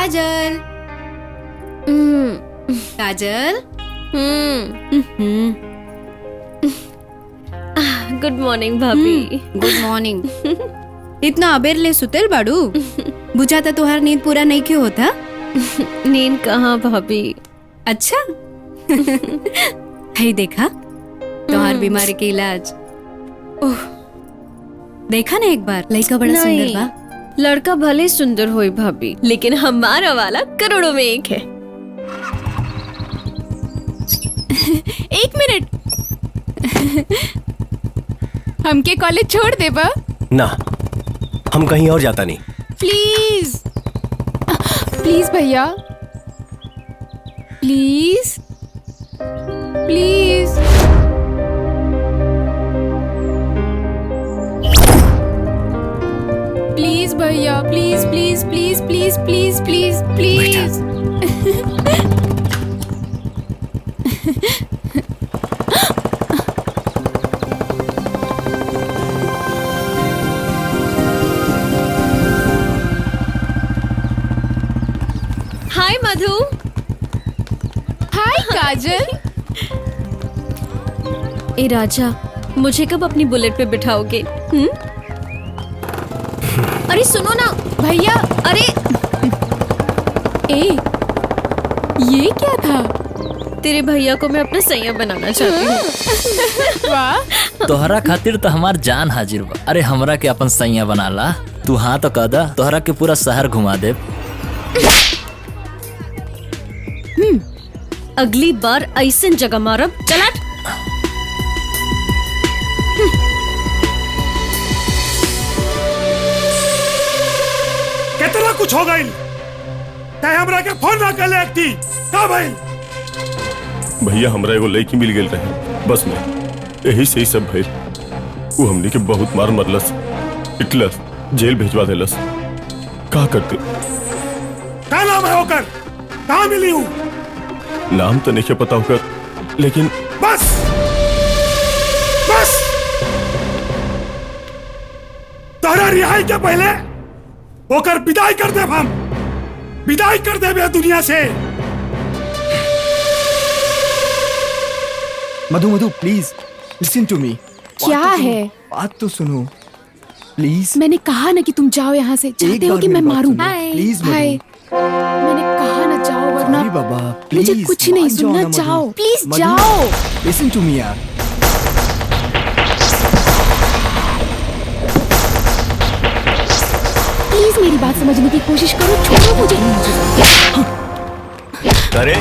Kajal Kajal good morning भाभी। Good morning. इतना अबेर ले सुतेल बाड़ू? बुझाता तुहार नींद पूरा नहीं क्यों होता? नींद कहाँ भाभी। अच्छा है देखा तुहार बीमारी के इलाज। ओह देखा ना एक बार, लड़का बड़ा सुंदर बा। लड़का भले सुंदर होई भाभी, लेकिन हमारा वाला करोड़ों में एक है। एक मिनट हमके कॉलेज छोड़ दे बा? ना, हम कहीं और जाता नहीं। प्लीज प्लीज भैया, प्लीज प्लीज। प्लीज भैया, please please please please please please please. Hi Madhu. Hi Kajal. ए राजा, मुझे कब अपनी बुलेट पे बिठाओगे? अरे सुनो ना भैया। अरे ए ये क्या था? तेरे भैया को मैं अपना सैया बनाना चाहती हूँ। वाह, तोहरा खातिर तो हमार जान हाजिर बा। अरे हमरा के अपन सैया बना ला। तू हाँ तो कह दा, तोहरा के पूरा शहर घुमा दे। अगली बार ऐसन जगह मारब। चला कितना कुछ हो गई। तय हमरा के फोन ना कर ले एकती का भाई? भैया हमरा एगो लड़की मिल गेल रहे बस में, यही से ही सब भइल। वो हमनी के बहुत मार मरलस, पिटलस, जेल भेजवा देलस। का करते? का नाम है होकर? कहाँ मिली हूँ? नाम तो नहीं पता होकर, लेकिन बस बस तोहरा रिहाई के पहले होकर विदाई कर दे। हम विदाई कर दे दुनिया से। मधु मधु प्लीज लिसन टू मी। क्या है? बात तो सुनो प्लीज। मैंने कहा ना कि तुम जाओ यहाँ से। चाहते हो कि मैं मारूं? प्लीज हाय, मैंने कहा ना जाओ, वरना बाबा प्लीज मुझे कुछ नहीं सुनना। जाओ प्लीज, जाओ। लिसन टू मी यार। प्लीज मेरी बात समझने की कोशिश करो। छोड़ो मुझे। अरे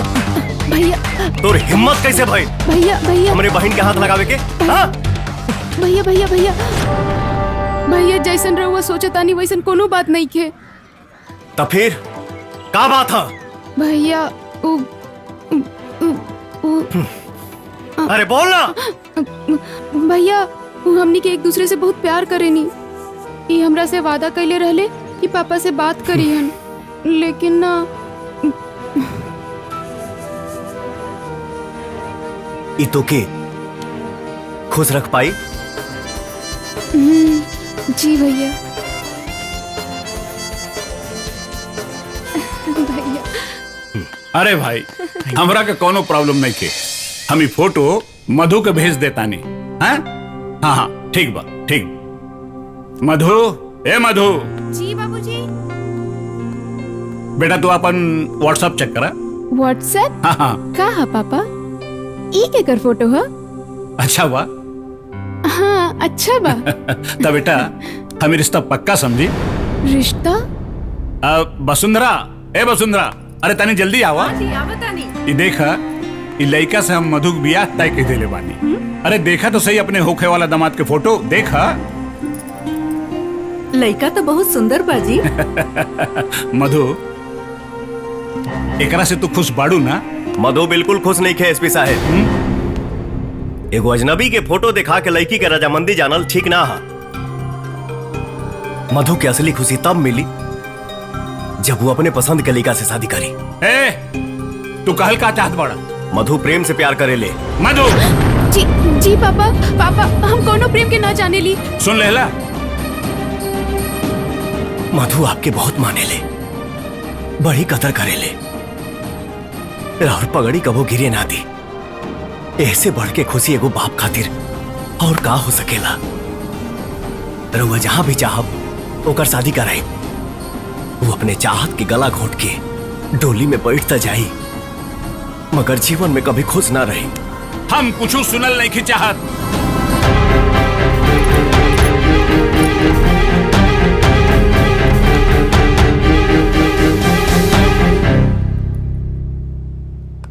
भैया तोर हिम्मत कैसे भाई? भैया भैया हमरे बहन के हाथ लगावे के? हाँ? भैया भैया भैया भैया, जैसन रहुआ सोचतानी वैसन कोनो बात नहीं खे। तो फिर का बात है? भैया अरे बोल ना। भैया हमनी के एक दूसरे से बहुत प्यार करेनी। ये हमरा से वादा कैले रहले कि पापा से बात करी हन, लेकिन ना। ई तो के खुश रख पाई? जी भैया। भैया अरे भाई, हमरा के कोनो प्रॉब्लम नहीं के। हम ई फोटो मधु के भेज देता नहीं। हाँ हाँ ठीक बा, ठीक। मधु, ए मधु। जी बाबूजी। बेटा तू अपन व्हाट्सएप चेक करा। व्हाट्सएप? हाँ हाँ। का है पापा? ई के कर फोटो है? अच्छा बा। हाँ अच्छा बा। तब बेटा हमें रिश्ता पक्का समझी। रिश्ता? वसुंधरा, ए वसुंधरा, अरे तनी जल्दी आवा। ये देखा, ये लड़का से हम मधु के बियाह तय कर देले बानी। अरे देखा तो सही अपने होखे वाला दामाद के फोटो। देखा लड़का तो बहुत सुंदर बाजी। मधु, एकरा से तू खुश बाड़ू ना? मधु बिल्कुल खुश नहीं खे एसपी साहब। एगो अजनबी के फोटो दिखा के लड़की के रजामंदी जानल ठीक ना है। मधु की असली खुशी तब मिली जब वो अपने पसंद के लड़का से शादी करी। ए, तू कहल का चाहत बड़ा? मधु प्रेम से प्यार करे ले। मधु। जी जी पापा, पापा हम कोनो प्रेम के ना जाने ली। सुन लेला, मधु आपके बहुत माने ले, बड़ी कदर करेले। और पगड़ी कबो गिरे ना दी। ऐसे बढ़ के खुशी एगो बाप खातिर और का हो सकेला। रउआ जहां भी चाहब ओकर शादी कराई। वो अपने चाहत के गला घोट के डोली में बैठता जाई, मगर जीवन में कभी खुश ना रही। हम कुछ सुनल नहीं की चाहत।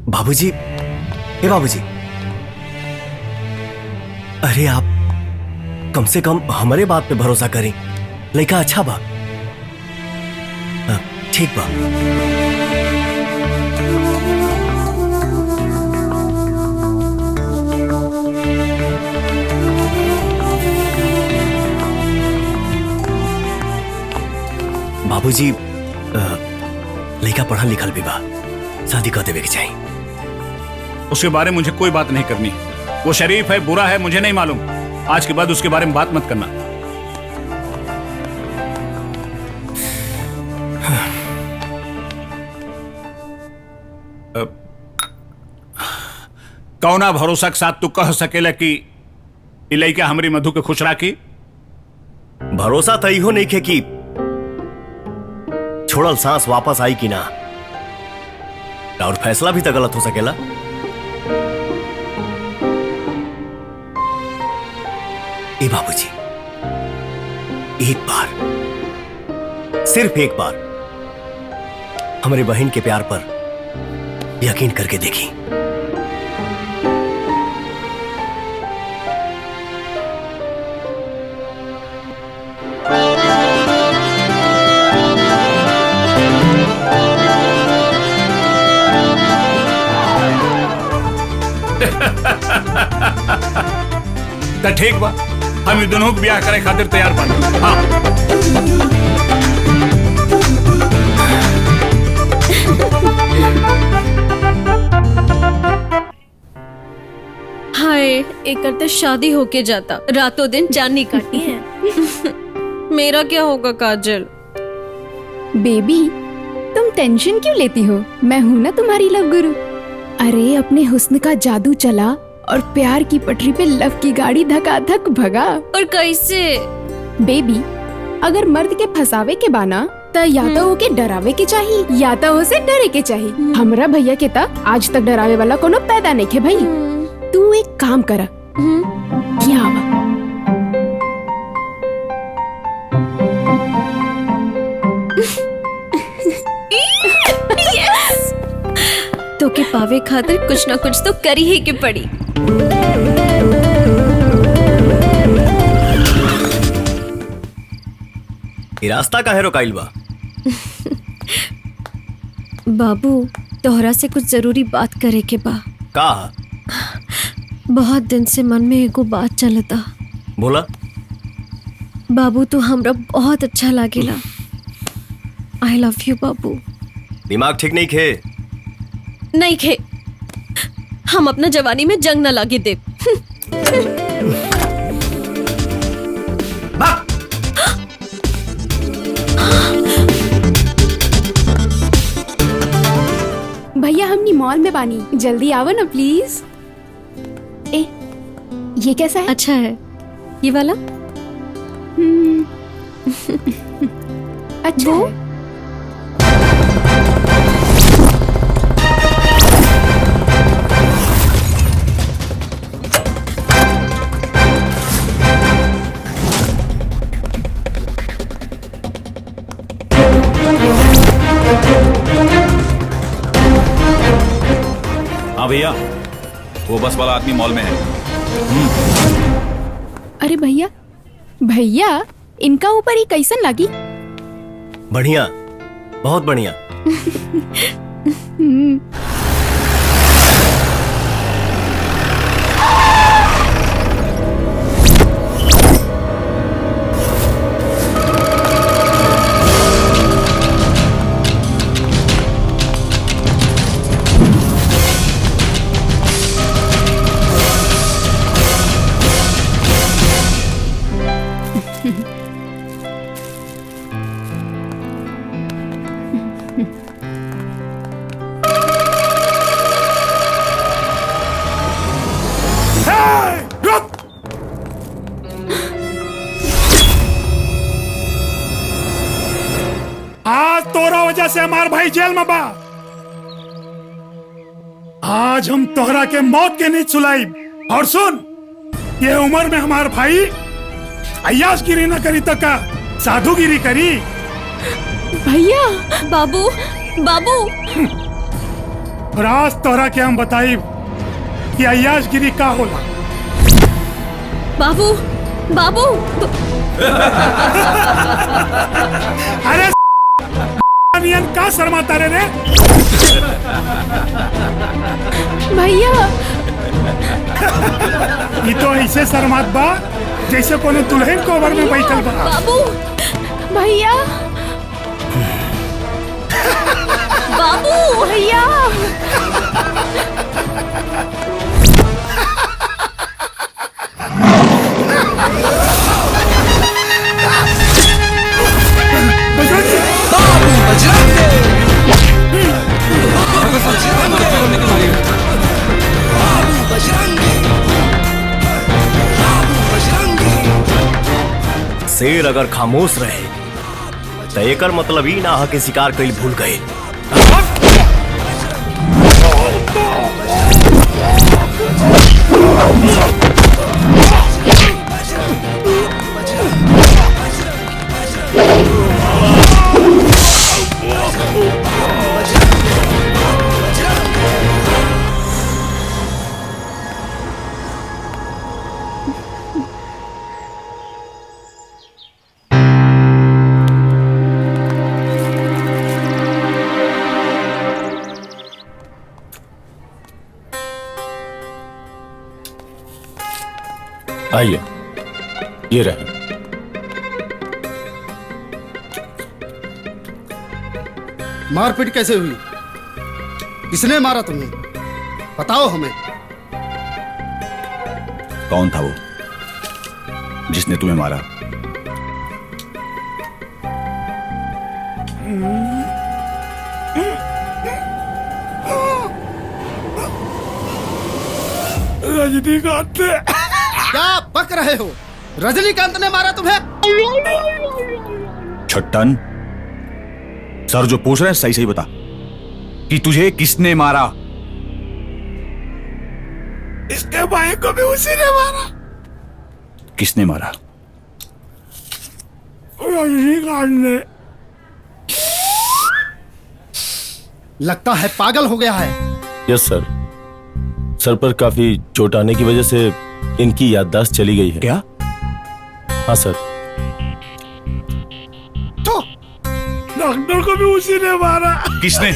बाबूजी, हे बाबूजी, अरे आप कम से कम हमारे बात पे भरोसा करें। लड़का अच्छा बा। ठीक बा। बाबूजी, लड़का पढ़ा लिखल भी बा, शादी कर देवे के चाहिए। उसके बारे में मुझे कोई बात नहीं करनी। वो शरीफ है, बुरा है, मुझे नहीं मालूम। आज के बाद उसके बारे में बात मत करना। कौना भरोसा के साथ तू कह सकेला कि लइका हमरी मधु के खुश राखी? भरोसा तो इहो नहीं खे कि छोड़ल सांस वापस आई कि ना। और फैसला भी तो गलत हो सकेला। ए बाबूजी, एक बार, सिर्फ एक बार हमारे बहन के प्यार पर यकीन करके देखी। तो ठीक बा, हम ये दोनों ब्याह करे खातिर तैयार बानी। हाँ। हाय, एक तो शादी होके जाता, रातों दिन चांदनी काटी है। मेरा क्या होगा काजल? बेबी, तुम टेंशन क्यों लेती हो? मैं हूँ ना तुम्हारी लव गुरु। अरे अपने हुस्न का जादू चला और प्यार की पटरी पे लव की गाड़ी धकाधक भगा। और कैसे? बेबी, अगर मर्द के फसावे के बाना त या तो ओके डरावे के चाहिए या तो उसे डरे के चाहिए। हमरा भैया के ता आज तक डरावे वाला कोनो पैदा नहीं खे भाई। तू एक काम करा, यहाँ आवा। तो के पावे खातिर कुछ ना कुछ तो करी ही के पड़ी। ये रास्ता काहे रोकाइल बा? बाबू, तोहरा से कुछ जरूरी बात करे के बा। का? बहुत दिन से मन में एगो बात चलता। बोला। बाबू, तू हमरा बहुत अच्छा लागेला। आई लव यू बाबू। दिमाग ठीक नहीं खे? नहीं खे, हम अपना जवानी में जंग न लागे दे। भैया, हमनी मॉल में बानी, जल्दी आओ ना प्लीज। ए, ये कैसा है? अच्छा है, ये वाला। अच्छा वो? है। हाँ भैया, वो बस वाला आदमी मॉल में है। अरे भैया, भैया इनका ऊपर ही कैसन लागी? बढ़िया, बहुत बढ़िया। तोरा वजह से हमार भाई जेल में बा। आज हम तोहरा के मौत के नींद सुलाई। और सुन, ये उम्र में हमार भाई अय्याशगिरी न करी तो का साधुगिरी करी। भैया बाबू बाबू और आज तोहरा के हम बताई कि अय्याशगिरी का होला। बाबू बाबू अरे नियन का शर्माता रे? भैया ये तो ऐसे शर्मात बा जैसे कोनो दुल्हन कोवर में बैठल बा। बाबू भैया बाबू भैया शेर अगर खामोश रहे तो एकर मतलब ही ना है कि शिकार कईल भूल गए। आइए, ये रहे। मारपीट कैसे हुई? किसने मारा तुम्हें? बताओ हमें। कौन था वो जिसने तुम्हें मारा? रजनीकांत। क्या बक रहे हो? रजनीकांत ने मारा तुम्हें? छट्टन, सर जो पूछ रहे हैं सही सही बता कि तुझे किसने मारा? इसके भाई को भी उसी ने मारा। किसने मारा? रजनीकांत ने। लगता है पागल हो गया है। यस सर, सर पर काफी चोट आने की वजह से इनकी याददाश्त चली गई है। क्या? हाँ सर। तो डॉक्टर को भी उसी ने मारा। किसने?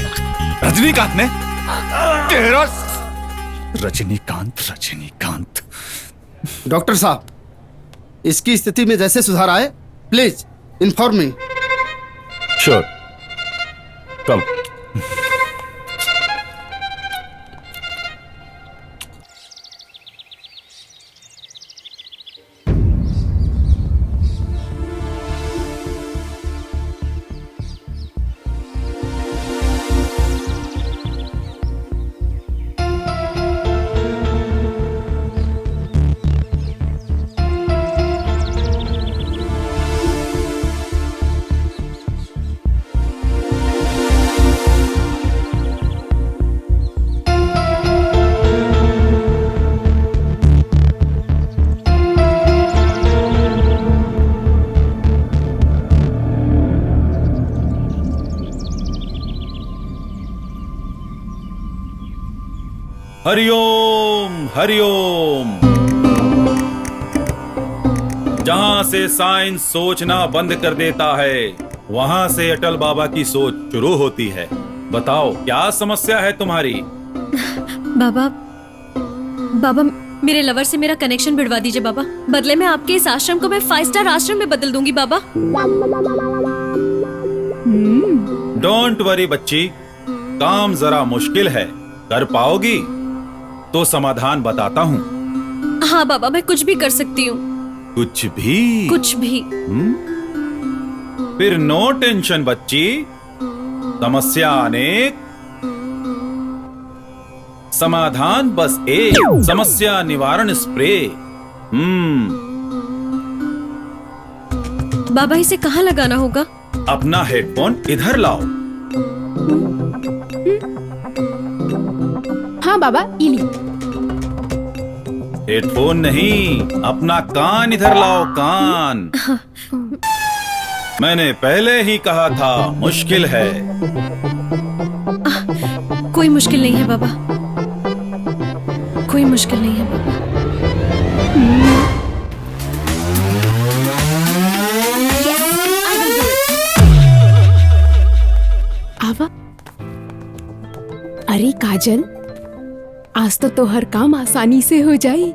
रजनीकांत ने? तेरा रजनीकांत रजनीकांत। डॉक्टर साहब, इसकी स्थिति में जैसे सुधार आए प्लीज इन्फॉर्म मी। श्योर, कम। हरिओम हरिओम। जहां से साइंस सोचना बंद कर देता है वहां से अटल बाबा की सोच शुरू होती है। बताओ क्या समस्या है तुम्हारी? बाबा बाबा मेरे लवर से मेरा कनेक्शन भिड़वा दीजिए बाबा। बदले में आपके इस आश्रम को मैं 5 स्टार आश्रम में बदल दूंगी बाबा। डोंट वरी बच्ची, काम जरा मुश्किल है, कर पाओगी तो समाधान बताता हूँ। हाँ बाबा, मैं कुछ भी कर सकती हूँ। कुछ भी? कुछ भी। फिर नो टेंशन बच्ची, समस्या अनेक, समाधान बस एक। समस्या निवारण स्प्रे। बाबा इसे कहाँ लगाना होगा? अपना हेडफोन इधर लाओ। हाँ बाबा इली। हेडफोन नहीं, अपना कान इधर लाओ, कान। मैंने पहले ही कहा था मुश्किल है। कोई मुश्किल नहीं है बाबा, कोई मुश्किल नहीं है बाबा। आवा। अरे काजल, आज तो तोहर काम आसानी से हो जाई।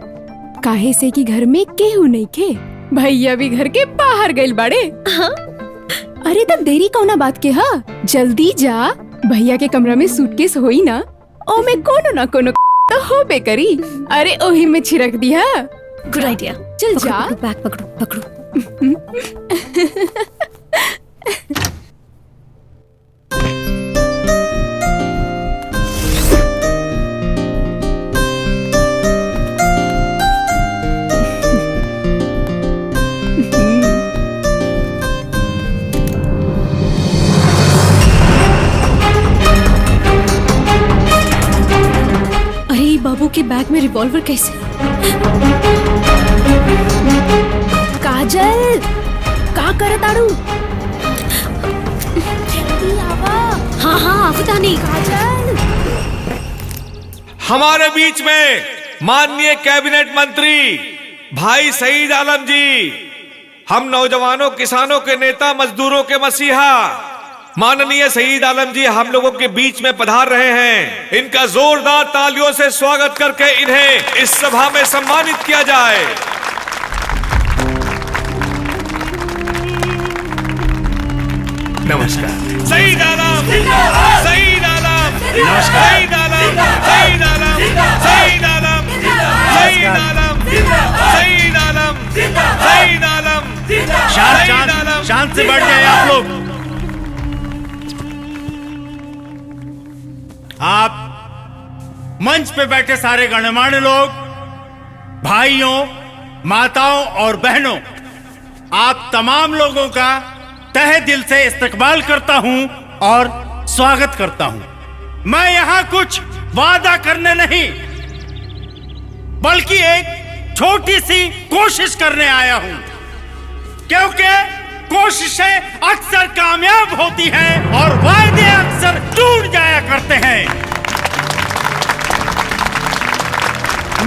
काहे से कि घर में केहू नहीं खे, भैया भी घर के बाहर गइल बाड़े। हाँ? अरे तब देरी कौना बात के हा, जल्दी जा। भैया के कमरा में सूटकेस होई ना, ओ में कोनो ना कोनो तो होबे करी। अरे ओही में छिड़क दिया। Good idea. चल जा। बैग पकड़ो पकड़ो। अरे बाबू के बैग में रिवॉल्वर कैसे? काजल, का करत आड़ू? जल्दी आवा। हाँ हाँ आवतानी। काजल। हमारे बीच में माननीय कैबिनेट मंत्री भाई सईद आलम जी, हम नौजवानों किसानों के नेता मजदूरों के मसीहा माननीय सईद आलम जी हम लोगों के बीच में पधार रहे हैं। इनका जोरदार तालियों से स्वागत करके इन्हें इस सभा में सम्मानित किया जाए। नमस्कार। सईद आलम, सईद आलम, सईद आलम, सईद आलम, सईद आलम, सईद आलम, सईद आलम, सईद आलम। शांत से बैठ जाए आप लोग। आप मंच पे बैठे सारे गणमान्य लोग, भाइयों, माताओं और बहनों, आप तमाम लोगों का तहे दिल से इस्तकबाल करता हूं और स्वागत करता हूं। मैं यहां कुछ वादा करने नहीं, बल्कि एक छोटी सी कोशिश करने आया हूं, क्योंकि कोशिशें अक्सर कामयाब होती हैं और वायदे अक्सर टूट जाया करते हैं।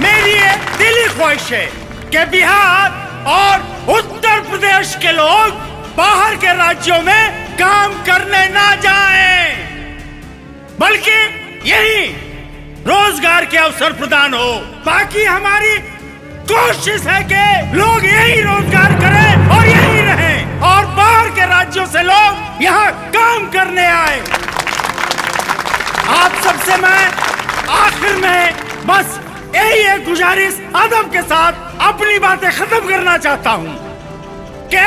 मेरी ये दिली ख्वाहिश है कि बिहार और उत्तर प्रदेश के लोग बाहर के राज्यों में काम करने ना जाएं, बल्कि यही रोजगार के अवसर प्रदान हो। बाकी हमारी कोशिश है कि लोग यही रोजगार करें और यही रहें, और बाहर के राज्यों से लोग यहाँ काम करने आए। आप सबसे मैं आखिर में बस यही एक गुजारिश अदब के साथ अपनी बातें खत्म करना चाहता हूँ कि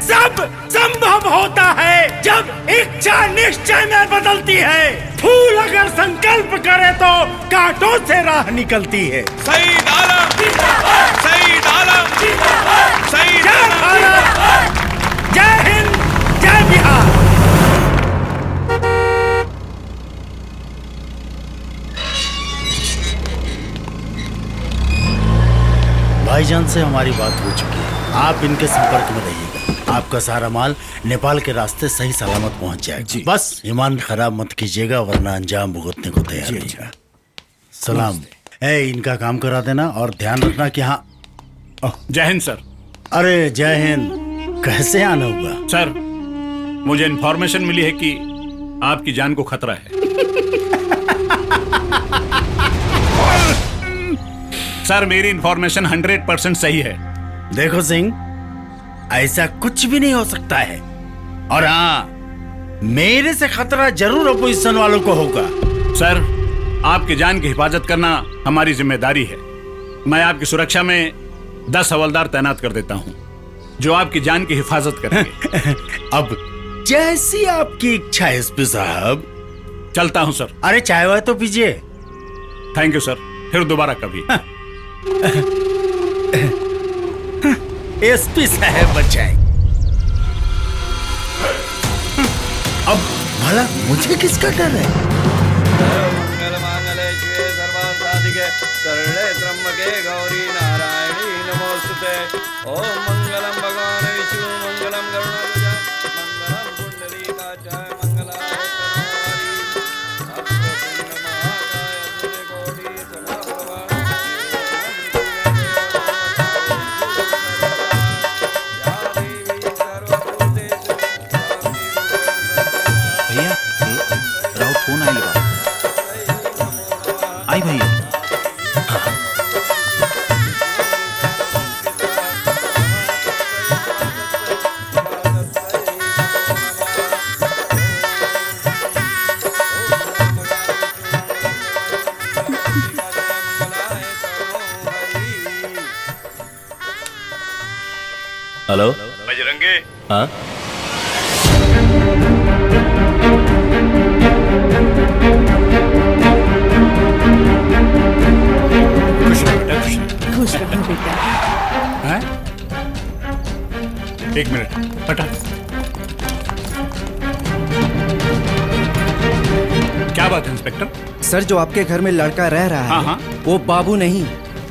सब संभव होता है जब इच्छा निश्चय में बदलती है। फूल अगर संकल्प करे तो कांटों से राह निकलती है। सईद आलम, सईद आलम, सईद जय भारत, जय हिंद, जय बिहार। भाईजान से हमारी बात हो चुकी है, आप इनके संपर्क में रहिएगा। आपका सारा माल नेपाल के रास्ते सही सलामत पहुंच जाएगा। बस ईमान खराब मत कीजिएगा, वरना अंजाम भुगतने को तैयार रहिएगा। सलाम। इनका काम करा देना और ध्यान रखना कि हाँ। जय हिंद सर। अरे जय हिंद। कैसे आना हुआ? सर, मुझे इन्फॉर्मेशन मिली है कि आपकी जान को खतरा है। सर, मेरी इन्फॉर्मेशन 100% सही है। देखो सिंह, ऐसा कुछ भी नहीं हो सकता है, और हाँ, मेरे से खतरा जरूर अपोजिशन वालों को होगा। सर, आपकी जान की हिफाजत करना हमारी जिम्मेदारी है। मैं आपकी सुरक्षा में 10 हवलदार तैनात कर देता हूँ, जो आपकी जान की हिफाजत करेंगे। अब जैसी आपकी इच्छा है एसपी साहब। चलता हूँ सर। अरे चाय वाय तो पीजिए। थैंक यू सर, फिर दोबारा कभी। एसपी साहब बचाए। अब साला मुझे किसका डर है? मंगल मांगले शिवे सर्वार्थ साधिके शरणे त्र्यंबके गौरी नारायणी नमोस्तुते। ओम मंगलम भगवान विष्णु मंगलम गरुड़ध्वज मंगलम पुंडरीकाक्षाय मंगलाय भैया राउत फोन आइल बा। आई भैया। हेलो बजरंगी। हाँ खुश रहो बेटा, खुश रहो। खुश रहो बेटा। हैं? एक मिनट हटा। क्या बात है इंस्पेक्टर? सर, जो आपके घर में लड़का रह रहा हाँ, है हाँ। वो बाबू नहीं,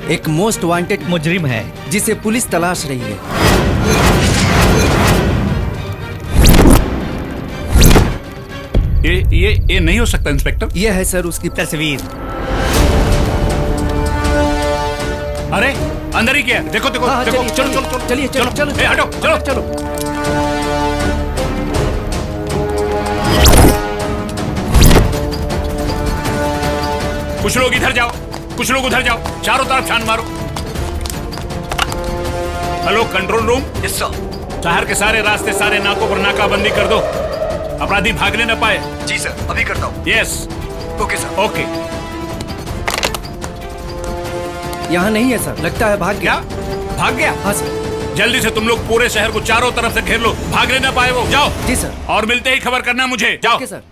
एक मोस्ट वांटेड मुजरिम है जिसे पुलिस तलाश रही है। ये नहीं हो सकता इंस्पेक्टर। ये है सर उसकी तस्वीर। अरे अंदर ही क्या है? देखो देखो हाँ, देखो। चलिए, चलो चलिए, चलो चलो चलिए, चलो, चलो, ए, हटो चलो चलो। कुछ लोग इधर जाओ, कुछ लोग उधर जाओ, चारों तरफ छान मारो। Hello control room. यस सर। शहर के सारे रास्ते, सारे नाकों पर नाकाबंदी कर दो, अपराधी भागने न पाए। जी सर, अभी करता हूँ। यस ओके सर। ओके। यहाँ नहीं है सर, लगता है भाग क्या गया। भाग गया? हाँ सर। जल्दी से तुम लोग पूरे शहर को चारों तरफ से घेर लो, भागने न पाए वो। जाओ। जी सर। और मिलते ही खबर करना मुझे। जाओ। ओके सर।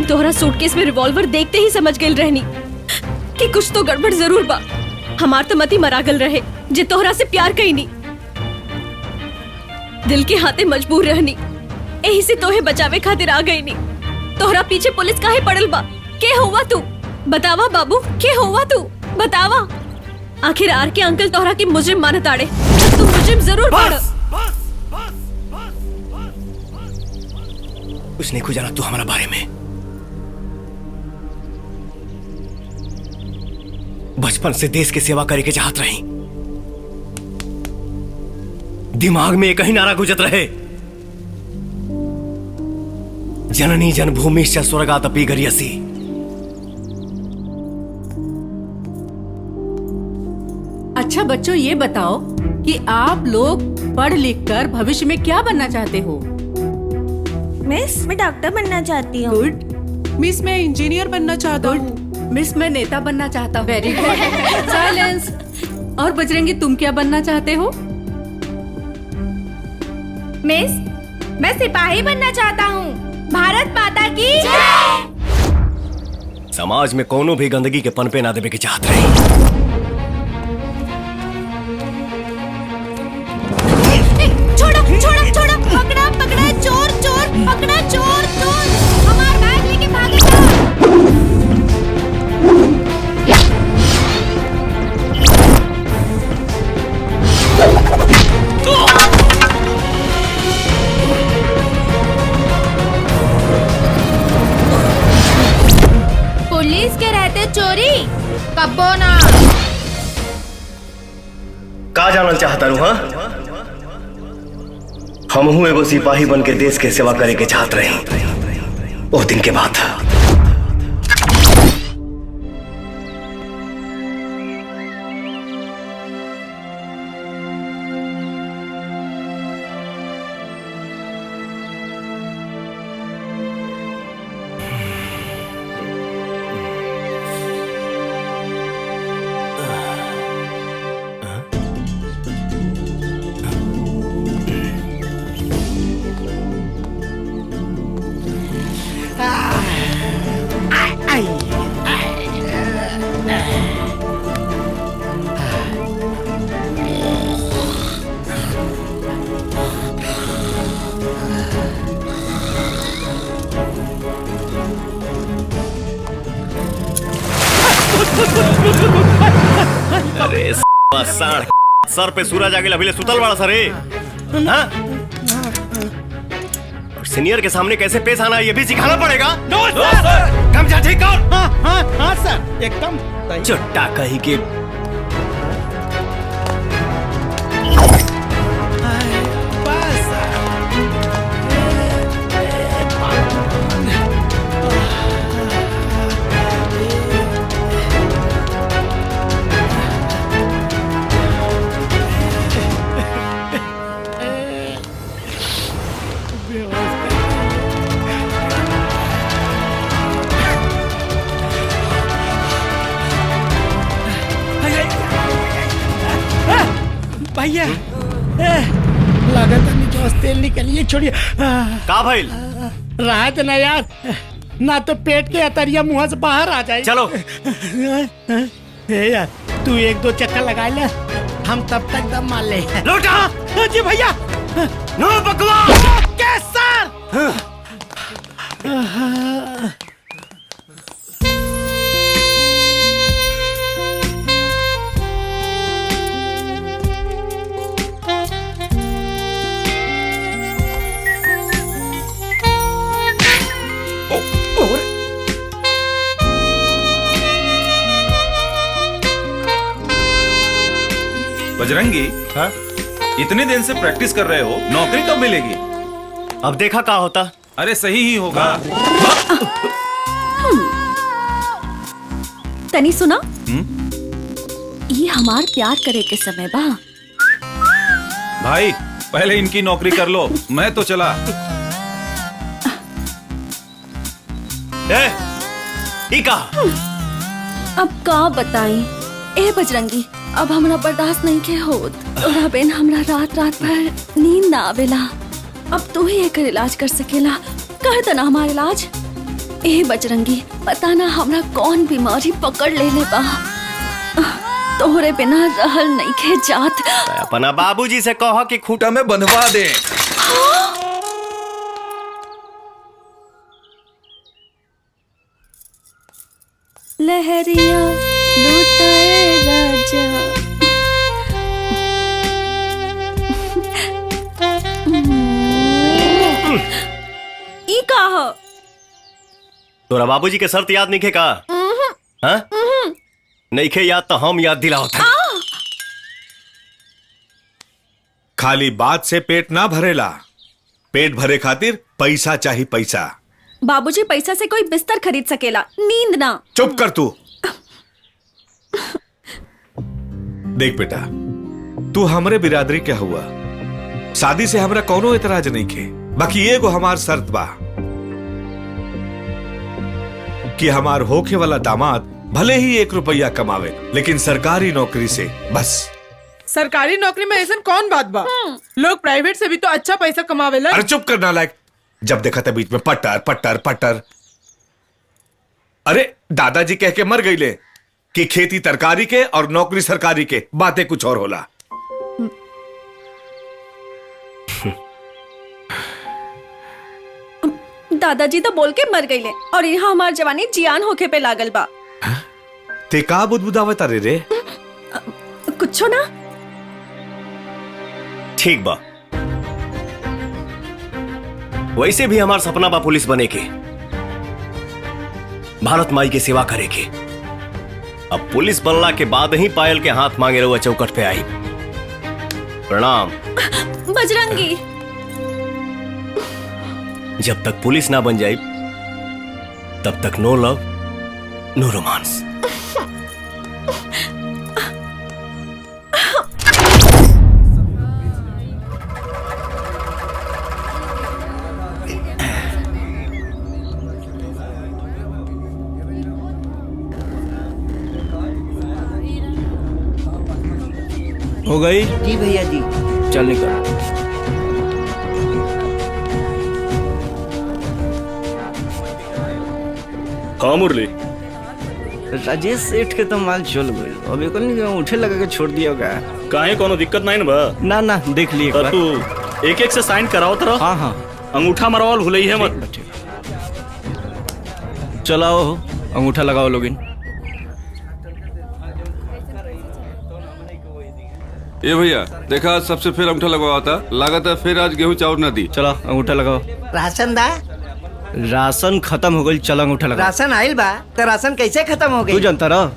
तोहरा सूटकेस में रिवॉल्वर देखते ही समझ गई रहनी कि कुछ तो गड़बड़ जरूर बा। हमार तो मती मरागल रहे जे तोहरा से प्यार कई नहीं, दिल के हाथे मजबूर रहनी, यही से तोहे बचावे खातिर आ गई नहीं। तोहरा पीछे पुलिस काहे पड़ल बा? के हुआ तू? बतावा बाबू, के हुआ तू? बतावा। आखिर आर के अंकल तोहरा के मुजरिम मानत आड़े, तू मुजरिम जरूर पड़। कुछ नहीं जाना तू हमारा बारे में। बचपन से देश की सेवा करे के चाहत रही, दिमाग में एक ही नारा गुजर रहे, जननी जन्मभूमि स्वर्गादपि गरीयसी। अच्छा बच्चों, ये बताओ कि आप लोग पढ़ लिख कर भविष्य में क्या बनना चाहते हो? मिस, मैं डॉक्टर बनना चाहती हूँ। गुड। मिस, मैं इंजीनियर बनना चाहता हूँ। मिस, मैं नेता बनना चाहता हूँ। Very good. साइलेंस। और बजरंगी, तुम क्या बनना चाहते हो? मिस, मैं सिपाही बनना चाहता हूँ। भारत माता की जय। समाज में कोनो भी गंदगी के पनपे ना देवे के चाहत रही। कब्बो ना। का जानल चाहता रू? हाँ, हम हूं एगो सिपाही बन के देश के सेवा करे के चाहत रही। वो दिन के बाद अरे साढ़ सर पे सूरज आगे अभी सुतल बड़ा सर। हाँ? और सीनियर के सामने कैसे पेश आना ये भी सिखाना पड़ेगा। नो सर। कम जा ठीक कर। हाँ सर एकदम चुट्टा कही के भैया लागत जो तेल निकलिए छोड़िए। का भइल? राहत ना यार, ना तो पेट के अतरिया मुंह से बाहर आ जाए। चलो यार तू एक दो चक्कर लगा ले, हम तब तक दम मार ले। लौटा जी भैया। नो बकवास। ओके सर। बजरंगी, हाँ? इतने दिन से प्रैक्टिस कर रहे हो, नौकरी कब मिलेगी? अब देखा क्या होता। अरे सही ही होगा। तनी सुना, ये हमार प्यार करे के समय बा। भाई पहले इनकी नौकरी कर लो, मैं तो चला। अब का बताई ए बजरंगी, अब हमरा बर्दाश्त नहीं के होत। तोरा बिन हमरा रात रात भर नींद ना आवेला। अब तू ही एकर इलाज कर सकेला, कर दे ना हमार इलाज। ए बजरंगी, पता ना हमरा कौन बीमारी पकड़ ले बा, तोहरे बिना रहल नहीं के जात। अपना बाबूजी से कहो कि खूंटा में बंधवा दे। लहरिया लुटाए राजा। ई का हो? तोरा बाबूजी के शर्त याद नहीं खे का? हाँ? नहीं खे याद तो हम याद दिलाओ था। खाली बात से पेट ना भरेला, पेट भरे खातिर पैसा चाहिए पैसा। बाबूजी पैसा से कोई बिस्तर खरीद सकेला, नींद ना। चुप कर तू। देख बेटा, तू हमरे बिरादरी क्या हुआ, शादी से हमरा कोनो एतराज नहीं खे। बाकी एगो हमार शर्त बा कि हमार होखे वाला दामाद भले ही 1 रुपया कमावे, लेकिन सरकारी नौकरी से बस। सरकारी नौकरी में ऐसा कौन बात बा? लोग प्राइवेट से भी तो अच्छा पैसा कमावेला। अरे चुप करना लायक, जब देखा था बीच में पट्टर पट्टर पट्टर। अरे दादाजी कह के मर गईले कि खेती तरकारी के और नौकरी सरकारी के, बातें कुछ और होला। दादाजी तो बोल के मर गईले और यहाँ हमार जवानी जियान होके पे लागल बा। ते का बुदबुदावत रे रे? कुछो ना। ठीक बा, वैसे भी हमार सपना बा पुलिस बने के, भारत माई के सेवा करे के। अब पुलिस बनला के बाद ही पायल के हाथ मांगे रहुआ चौकट पे आई। प्रणाम। बजरंगी, जब तक पुलिस ना बन जाए तब तक नो लव नो रोमांस। हो गई? जी भैया जी। चल निकल। हाँ मुरली, राजेश सेठ के तो माल चल गई, अब एक उठे लगा के छोड़ दिया होगा। काहे कोनो दिक्कत नहीं ना बा? ना ना देख लिए तू एक एक से साइन कराओ तरह। हाँ हाँ अंगूठा मरवाल भूल है मत। चलाओ अंगूठा लगाओ लोगिन। ये भैया देखा, आज सबसे फिर अंगूठा लगवा था, लागत है फिर आज गेहूं चाउर न दी। चलो अंगूठा लगाओ। राशन दा? राशन खत्म हो गई, चलो अंगूठा लगाओ। राशन आइल बा तो राशन कैसे खत्म हो तू गई? जानता रह?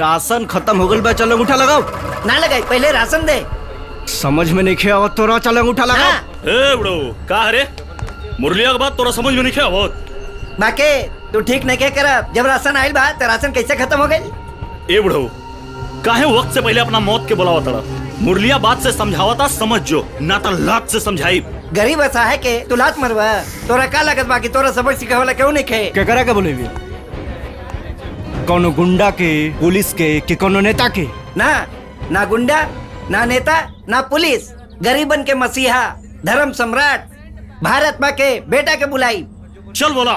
राशन खत्म हो गई बा, चलो अंगूठा लगाओ। ना लगाई, पहले राशन दे। समझ में नहीं खे आवत तोरा, चलो अंगूठा लगाओ। ए बड़ो का रे, मुरलिया के बात तोरा समझ में नहीं आवत। बाके तू ठीक नहीं क्या करब, जब राशन आइल बा तो राशन कैसे खत्म हो गई? ए बड़ो काहे वक्त से पहले अपना मौत के बुलावा तड़ा। मुरलिया बात से समझावता समझ जो, ना तो लात से समझाई। गरीब ऐसा है के तू लात मरवा, तोरा का लगत बाकी तोरा सबक सिखावला क्यों नहीं खे? क्या करा के बोले भी? कोनो गुंडा के, पुलिस के कि कोनो नेता के? ना ना गुंडा, ना नेता, ना पुलिस, गरीबन के मसीहा, धर्म सम्राट, भारत माँ के बेटा के बुलाई। चल बोला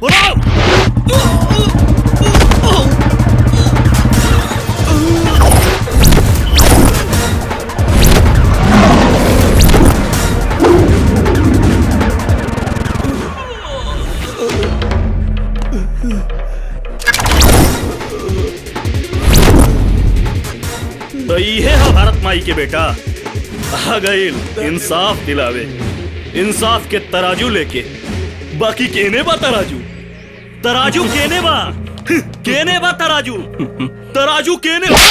बोला। तो ये है भारत माई के बेटा आ गई इंसाफ दिलावे, इंसाफ के तराजू लेके। बाकी केने बा तराजू, तराजू केने बा, केने बा तराजू, तराजू केने बा।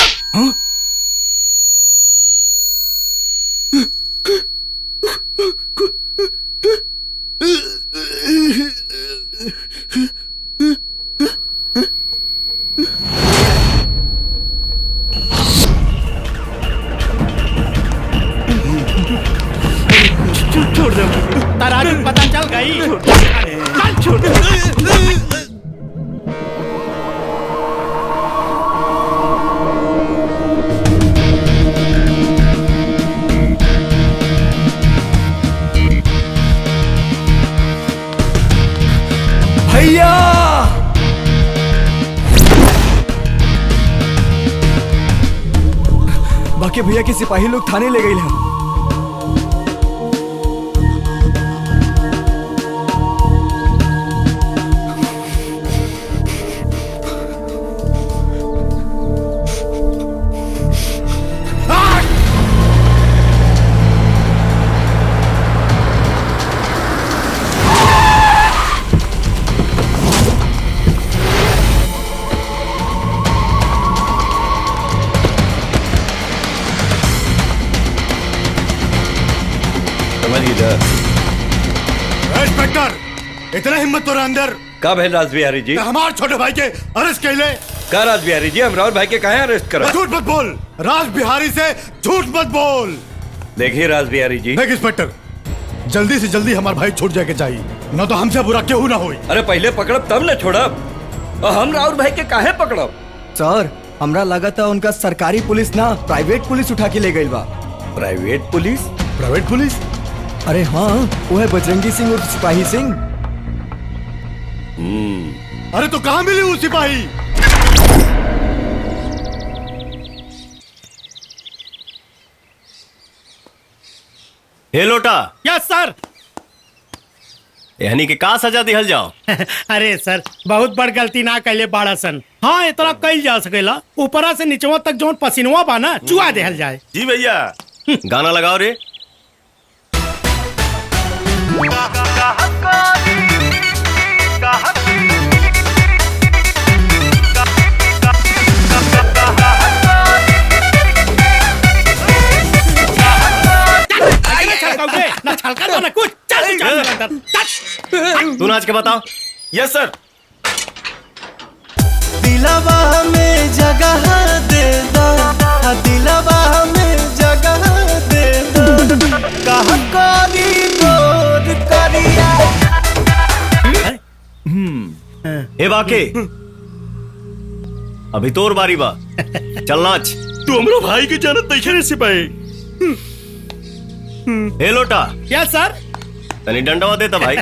छोड़ दो, तराजू पता चल गई। छोड़ दो। भैया बाकी भैया के सिपाही लोग थाने ले गए हैं। इंस्पेक्टर, इतना हिम्मत तो अंदर का भैल राज बिहारी जी? हमारे छोटे भाई के अरेस्ट कैले। का राज बिहारी जी, हम राहुल भाई के काहे अरेस्ट करा? झूठ मत बोल, राज बिहारी से झूठ मत बोल। देखिए राज बिहारी जी, देख इंस्पेक्टर, जल्दी से जल्दी हमारे भाई छूट जाके चाहिए, न तो हमसे बुरा क्यों ना होई। अरे पहले पकड़ब तब न छोड़ब। और हम राहुल भाई के काहे पकड़ब? सर हमरा लगा था उनका सरकारी पुलिस ना प्राइवेट पुलिस उठा के ले गई बा। Private police? Private police? अरे हाँ, वो है बजरंगी सिंह उर्फ सिपाही सिंह। अरे तो कहाँ मिली वो सिपाही? हे लोटा। यस सर। यानी कि का सजा दिहल जाओ? अरे सर बहुत बड़ गलती ना कैले बाड़ा सन। हाँ इतना कैल जा सकेला, ऊपरा से नीचवा तक जो पसीनवा बा ना चुआ देहल जाए। जी भैया। गाना लगाओ रे। हल्का दो ना कुछ। चल तू चल अंदर, चल। तू नाच के बता। यस सर। दिलवा में जगह दे दो, दिलवा में जगह दे दो, कहाँ कोरी गोद करिया। ए बाके, अभी तोर बारी बा, चल नाच। तू हमरो भाई के जानत नहीं रे सिपाही। ए लोटा। क्या सर? तनी डंडवा देता भाई।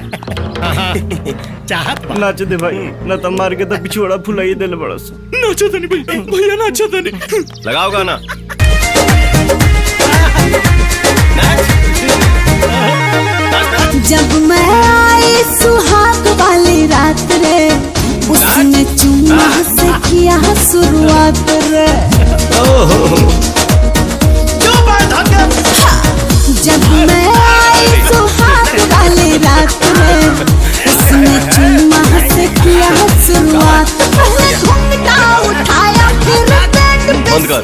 चाहत नाच दे भाई, न तो मार के तो पिछुड़ा फुलाई देले बड़ा सा। नाचा तनी भैया नाचा तनी। लगाओ गाना। जब मैं आई सुहाग वाली रात रे, उसने चुम्मा से किया शुरुआत रे। जब मैं आई सुहाग वाली रात रे, उसने चुम्मा से किया शुरुआत। पहले घूंघटा उठाया फिर बेड पे। बंद कर।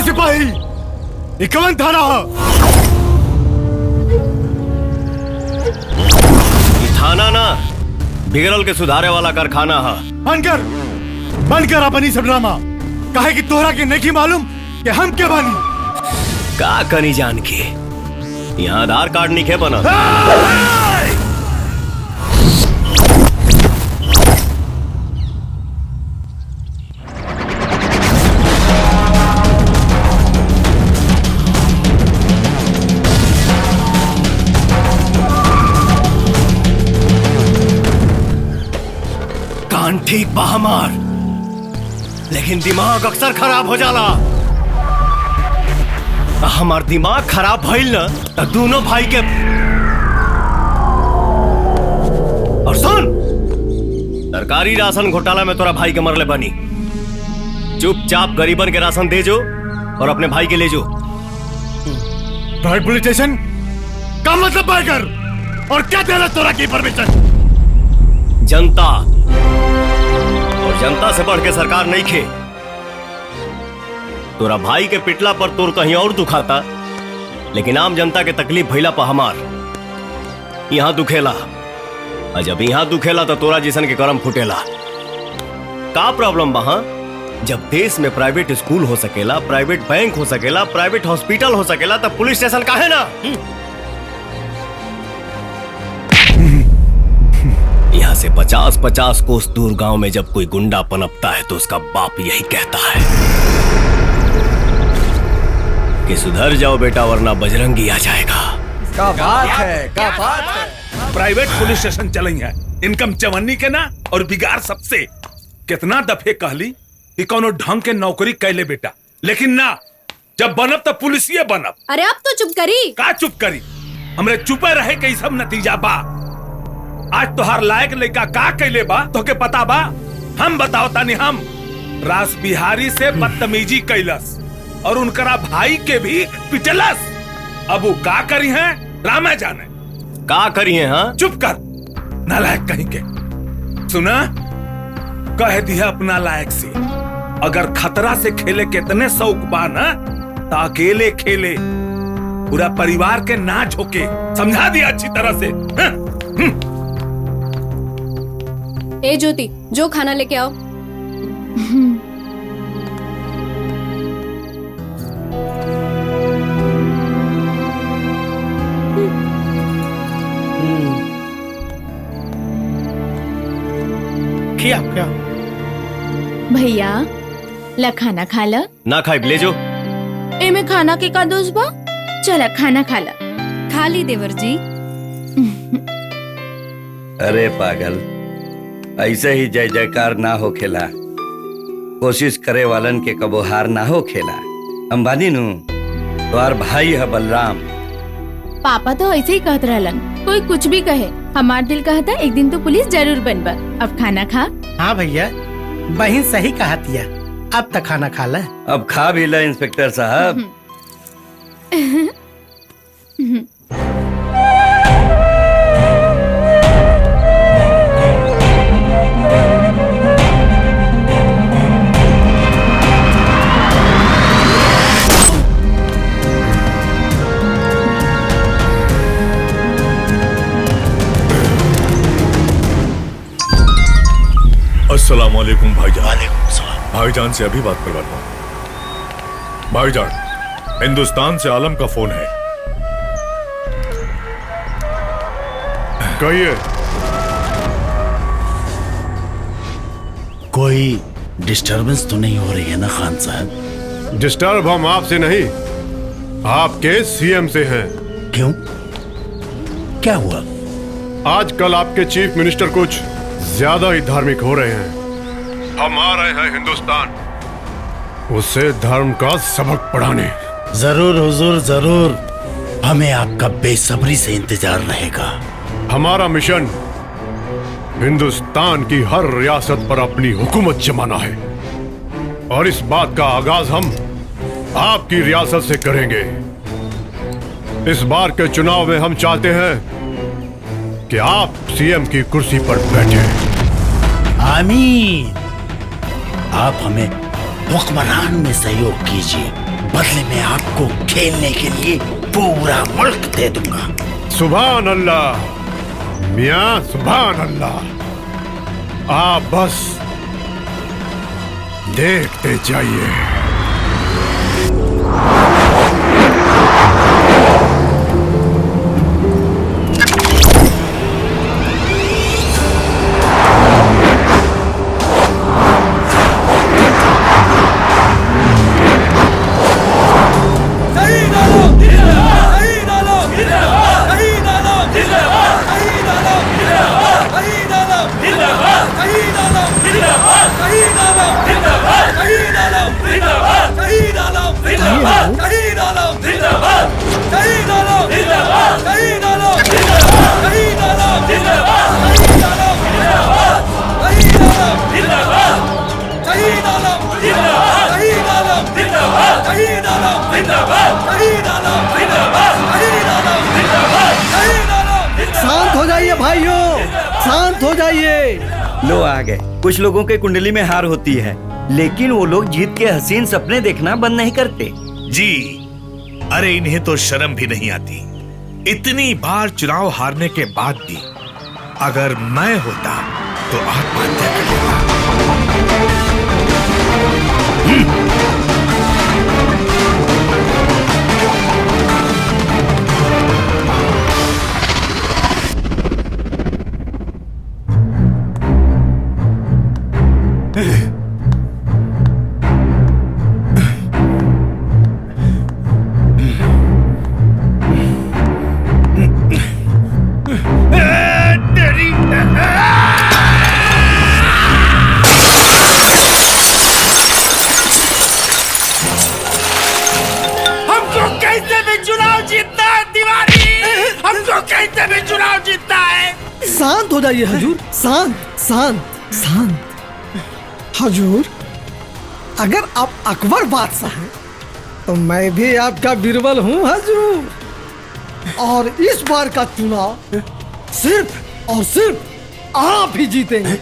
सिपाही, ये कौन थाना है? ये थाना ना, बिगड़ल के सुधारे वाला कारखाना है। बंद कर अपनी सब ड्रामा। काहे कि तोहरा के नहीं मालूम कि हम के बानी। का कनी जान के यहाँ आधार कार्ड नहीं के बना। कान ठीक बा हमार, लेकिन दिमाग अक्सर खराब हो जाला। हमार दिमाग खराब भइल न तो दोनों भाई के। और सुन, सरकारी राशन घोटाला में तोरा भाई के मरले बनी। चुपचाप गरीबन के राशन दे जो और अपने भाई के ले जो। पुलिस स्टेशन का मतलब कर और क्या देना तोरा की परमिशन? जनता, और जनता से बढ़ के सरकार नहीं खे। तोरा भाई के पिटला पर तोर कहीं और दुखाता, लेकिन आम जनता के तकलीफ भइला पर हमार यहाँ दुखेला। और जब यहाँ दुखेला तो तोरा जिसन के करम फुटेला। का प्रॉब्लम बहा? जब देश में प्राइवेट स्कूल हो सकेला, प्राइवेट बैंक हो सकेला, प्राइवेट हॉस्पिटल हो सकेला, तब पुलिस स्टेशन काहे ना? यहाँ से 50-50 कोस दूर गांव में जब कोई गुंडा पनपता है तो उसका बाप यही कहता है कि सुधर जाओ बेटा, वरना बजरंगी आ जाएगा। क्या बात है, क्या बात है। प्राइवेट पुलिस स्टेशन चलेंगे, इनकम चवन्नी के ना और बिगाड़ सबसे। कितना दफे कहली कि कोनो ढंग के नौकरी कैले बेटा, लेकिन ना, जब बनब तो पुलिसिये बनब। अरे अब तो चुप करी। का चुप करी? हमरे चुपे रहे के सब नतीजा बा। आज तोहार लायक लड़का का कैले बा तो के पता बा? हम बताओ तानी। हम रास बिहारी से बदतमीजी कैलस और उनकरा भाई के भी पिटलस। अब वो का करी है रामा जाने। का करी है? हाँ चुप कर, नालायक कहीं के। सुना, कह दिया अपना लायक से, अगर खतरा से खेले कितने शौक बा ना तो अकेले खेले, पूरा परिवार के ना झोंके। समझा दिया अच्छी तरह से। ए ज्योति, जो खाना लेके आओ। क्या क्या? भैया ला खाना खा ला। ना खाए ले जो। एमे खाना के का दोष बा? चला खाना खा ला। खा ली देवर जी। अरे पागल, ऐसे ही जय जयकार ना हो खेला। कोशिश करे वालन के कबो हार ना हो खेला। अंबानी नु तुम्हार भाई है बलराम। पापा तो ऐसे ही कहत रहलन, कोई कुछ भी कहे, हमार दिल कहता एक दिन तो पुलिस जरूर बनबा। अब खाना खा। हाँ भैया, बहन सही कहतिया। अब तक खाना खा ले। अब खा भी ले इंस्पेक्टर साहब। अस्सलाम वालेकुम भाईजान। वालेकुम सलाम। भाईजान से अभी बात करवाता हूँ। भाईजान, हिंदुस्तान से आलम का फोन है। कहिए। कोई डिस्टरबेंस तो नहीं हो रही है ना खान साहब? डिस्टर्ब हम आपसे नहीं, आपके सीएम से हैं। क्यों, क्या हुआ? आजकल आपके चीफ मिनिस्टर कुछ ज्यादा ही धार्मिक हो रहे हैं। हम आ रहे हैं हिंदुस्तान उसे धर्म का सबक पढ़ाने। जरूर हुजूर जरूर, हमें आपका बेसब्री से इंतजार रहेगा। हमारा मिशन हिंदुस्तान की हर रियासत पर अपनी हुकूमत जमाना है और इस बात का आगाज हम आपकी रियासत से करेंगे। इस बार के चुनाव में हम चाहते हैं कि आप सीएम की कुर्सी पर बैठे। आमीन। आप हमें हुक्मरान में सहयोग कीजिए, बदले में आपको खेलने के लिए पूरा मुल्क दे दूंगा। सुभान अल्लाह मियां, सुभान अल्लाह। आप बस देखते जाइए। शांत हो जाइए भाइयों, शांत हो जाइए। लो आ गए। कुछ लोगों के कुंडली में हार होती है, लेकिन वो लोग जीत के हसीन सपने देखना बंद नहीं करते। जी, अरे इन्हें तो शर्म भी नहीं आती। इतनी बार चुनाव हारने के बाद भी अगर मैं होता तो आत्महत्या कर लेता। शांत हो जाइए हजूर, शांत शांत शांत। हजूर, अगर आप अकबर बादशाह हैं तो मैं भी आपका बीरबल हूँ हजूर। और इस बार का चुनाव सिर्फ और सिर्फ आप ही जीतेंगे।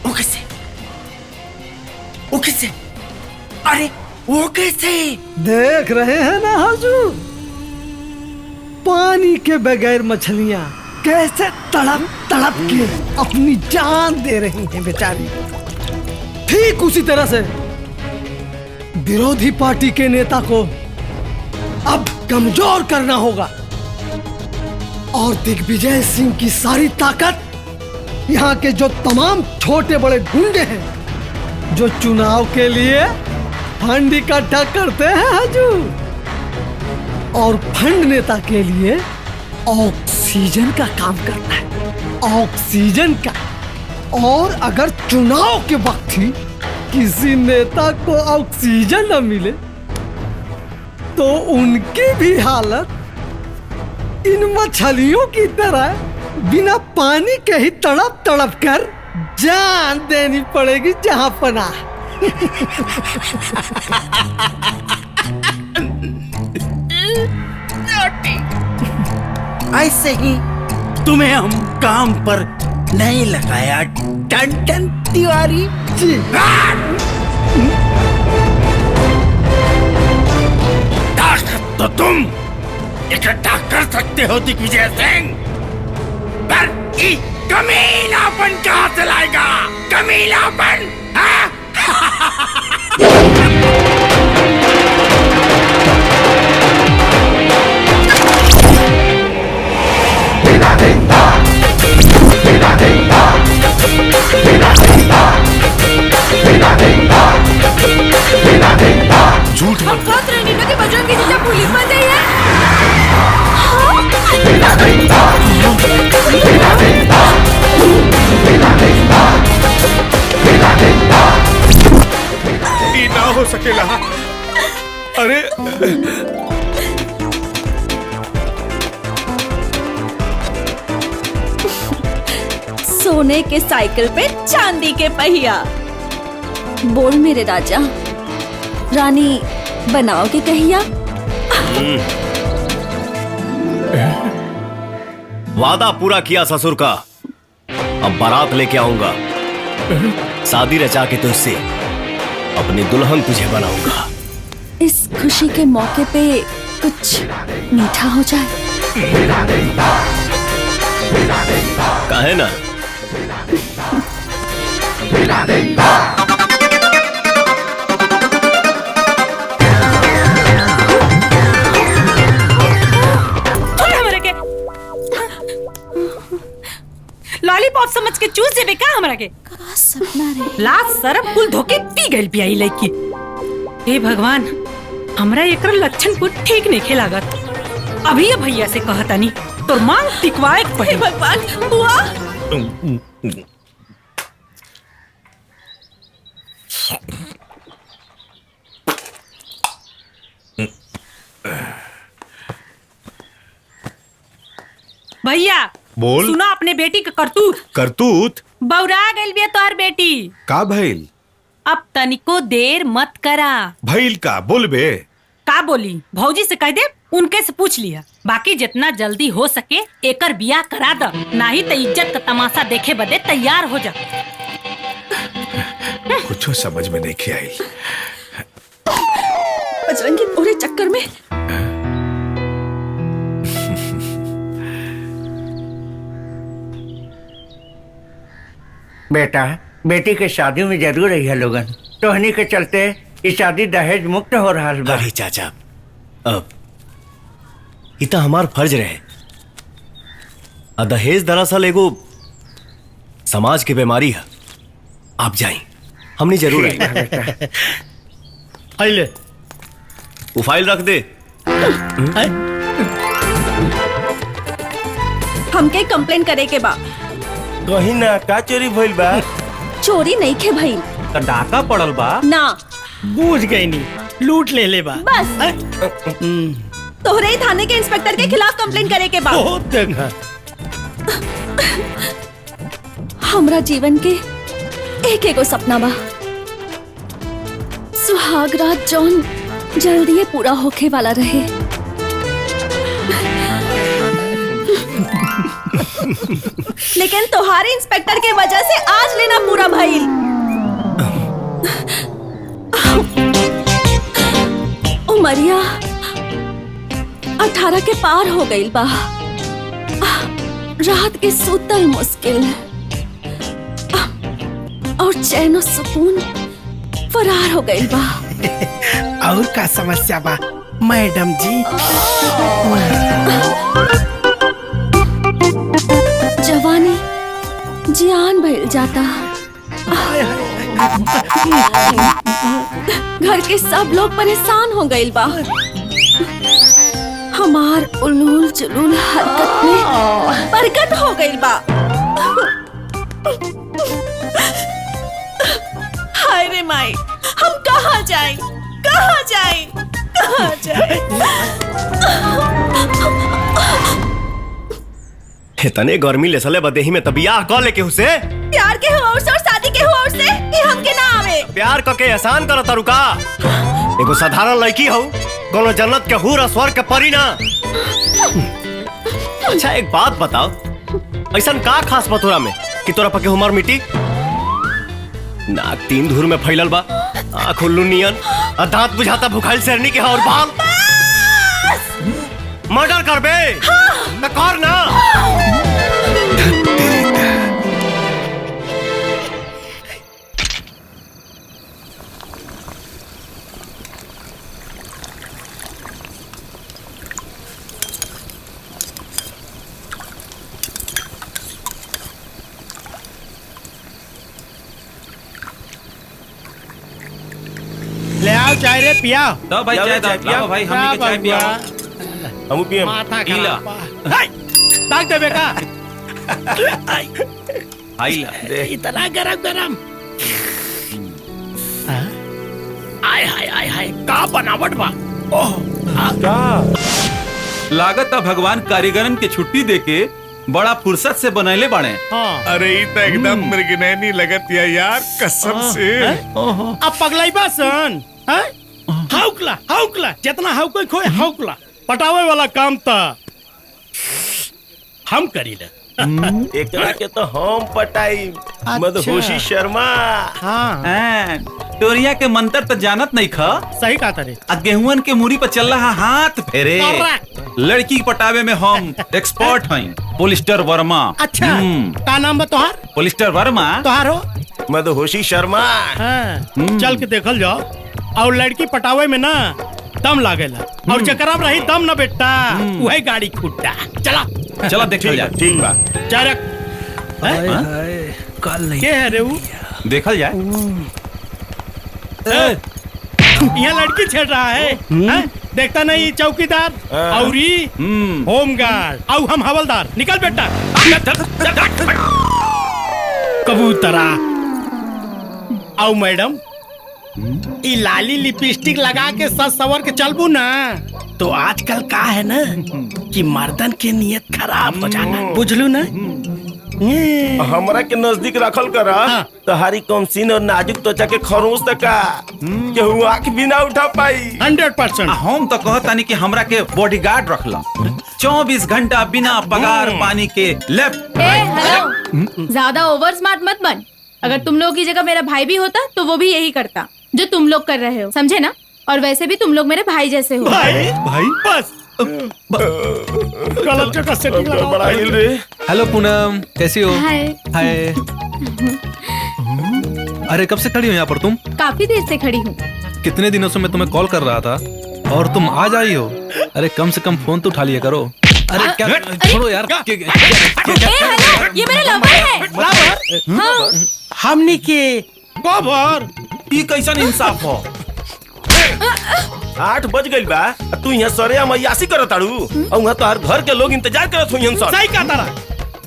वो कैसे? वो कैसे? अरे वो कैसे? देख रहे हैं ना हजूर, पानी के बगैर मछलियां कैसे तड़प तड़प के अपनी जान दे रही हैं बेचारी। ठीक उसी तरह से विरोधी पार्टी के नेता को अब कमजोर करना होगा और दिग्विजय सिंह की सारी ताकत यहाँ के जो तमाम छोटे बड़े गुंडे हैं जो चुनाव के लिए फंड इकट्ठा करते हैं हजूर, और फंड नेता के लिए ऑक्सीजन का काम करता है, ऑक्सीजन का। और अगर चुनाव के वक्त ही किसी नेता को ऑक्सीजन न मिले तो उनकी भी हालत इन मछलियों की तरह बिना पानी के ही तड़प तड़प कर जान देनी पड़ेगी जहां पना। ऐसे ही तुम्हें हम काम पर नहीं लगाया टन तिवारी जी। ताकत तो तुम इकट्ठा कर सकते हो दिग्विजय सिंह, पर कमीलापन कहाँ से लाएगा? कमीलापन हाँ? झूठ मत बोल। बजरंगी जीजा पुलिस में गई है। ये ना हो सकेला। अरे सोने के साइकिल पे चांदी के पहिया। बोल मेरे राजा, रानी बनाओगे कहिया? वादा पूरा किया ससुर का, अब बारात लेके आऊंगा। शादी रचा के तुझसे अपनी दुल्हन तुझे बनाऊंगा। इस खुशी के मौके पे कुछ मीठा हो जाए। काहे ना? लॉलीपॉप समझ के चूस देबे का हमरा के? सपना रे। लाज शरम कुल धोके पी गइल पियाई लड़की। हे भगवान, हमरा एकर लक्षण कुछ ठीक नहीं लागत। अभी ये भैया से कहतानी तोर मांग टिकवाए के पड़ी। भगवान, बुआ भैया बोल। सुना अपने बेटी का करतूत। करतूत बौरा गइल बिया तोहर बेटी। का भइल? अब तनिको देर मत करा। भइल का बोलबे? का बोली? भौजी से कह दे, उनके से पूछ लिया। बाकी जितना जल्दी हो सके एकर बियाह करा द, नहीं तो इज्जत का तमाशा देखे बदे तैयार हो जा। कुछ समझ में नहीं आई। बजरंगी पूरे चक्कर में बेटा बेटी के शादी में जरूर रही है लोगन। तोहनी के चलते ये शादी दहेज मुक्त हो रहा है। अरे चाचा, अब इतना हमार फर्ज रहे। दहेज दरअसल एगो समाज की बीमारी है। आप जाएं, हमने जरूर आएंगे। ले वो फाइल रख दे। हमके कंप्लेन करे के बा। कहीं ना का चोरी भइल बा? चोरी नहीं खे भइल। डाका पड़ल बा ना। बूझ गई नी, लूट ले ले बा। बस तोहरे ही थाने के इंस्पेक्टर के खिलाफ कंप्लेन करे के बा। हमरा जीवन के एक एगो सपना बा, सुहाग रात जौन जल्दी पूरा होके वाला रहे। लेकिन तोहारे इंस्पेक्टर के वजह से आज लेना पूरा भइल। उमरिया 18 के पार हो गई बा। रात के सुतल मुश्किल और चैन और सुकून फरार हो गई बा। और का समस्या बा मैडम जी? जवानी जियान भइल जाता। घर के सब लोग परेशान हो गइल बा। हमार उलूल जुलूल हरकत में बरकत हो गइल बा। हाय रे माई, हम कहाँ जाएं? कहाँ जाएं? कहाँ जाएं? इतने गर्मी ले सले बदेही में तबिया कॉल लेके उसे प्यार के हुआ और शादी के हुआ से कि हमके ना आवे। प्यार क के एहसान करत रुका। एगो साधारण लड़की हो, कोनो जन्नत के हूर और स्वर्ग के परी ना। अच्छा एक बात बताओ, ऐसन का खास बतोरा में कि तोरा पके उमर मिटी? नाक 3 धूर में फैलल बा, आँख उल्लू नियन, और दांत बुझाता भुखाइल शेरनी के और बाल। मर्डर कर बे। हाँ। कर ना। चाय रे पिया दो भाई चाय दो भाई हमनी के चाय पिया हम पिए माथा खराब ताक देबे का आइला इतना गरम गरम आय हाय आय हाय का बनावट बा ओह का लागत भगवान कारीगरन के छुट्टी देके बड़ा फुर्सत से बनैले बाड़े। अरे ई तो एकदम मृगनैनी लगत यार कसम से। अब पगलाई बासन हाउकला जितना हाउक खोए हाउकला पटावे वाला काम था हम करी ले एकरा के तो हम पटाई मदहोशी शर्मा। हाँ टोरिया के मंत्र तो जानत नहीं खा। सही कहा तारे गेहुअन के मुड़ी पर चल रहा हाथ फेरे लड़की पटावे में हम एक्सपर्ट हैं। पोलिस्टर वर्मा। अच्छा का नाम बा तोहार? पोलिस्टर वर्मा। तोहार हो? मदहोशी शर्मा। चल के देखल जाओ और लड़की पटावे में ना दम लागेला और जकराम रही दम ना बेटा वही गाड़ी खुट्टा। चला चला देखल जा। ठीक बा चारक कल नहीं के है रे वो देखल जाए। यहाँ लड़की छेड़ रहा है देखता नहीं चौकीदार और होमगार्ड और हम हवलदार। निकल बेटा कबूतरा। आओ मैडम ई लाली लिपस्टिक लगा के सज सवर के चलबू ना तो आजकल का है ना कि मर्दन के नियत खराब हो जाना बुझलू ना। हमरा के नजदीक रखल करा तहारी कमसीन और नाजुक त्वचा के खरोंच तक केहू आँख भी ना उठा पाई। 100% हम तो कहतानी कि हमरा के बॉडीगार्ड रखला 24 घंटा बिना पगार पानी के लेफ्ट। हेलो ज्यादा ओवर स्मार्ट मत बन। अगर तुम लोग की जगह मेरा भाई भी होता तो वो भी यही करता जो तुम लोग कर रहे हो, समझे ना? और वैसे भी तुम लोग मेरे भाई जैसे हो। भाई बस गलत जगह सेटिंग लगा बड़ा हिल रे। हेलो पूनम कैसी हो? हाय हाय। अरे कब से खड़ी हो यहाँ पर तुम? काफी देर से खड़ी हूँ। कितने दिनों से मैं तुम्हें कॉल कर रहा था और तुम आज आई हो। अरे कम से कम फोन तो उठा लिया करो। अरे क्या छोड़ो यार। हेलो ये मेरा लवर है। लवर? हाँ। हमनी के कवर ई कैसन इंसाफ हो? 8 बज गइल बा तू यहाँ सरे मैयासी करत ताड़ू और वहाँ तोहार घर के लोग इंतजार करत हुई हैं। सही कहा तारा।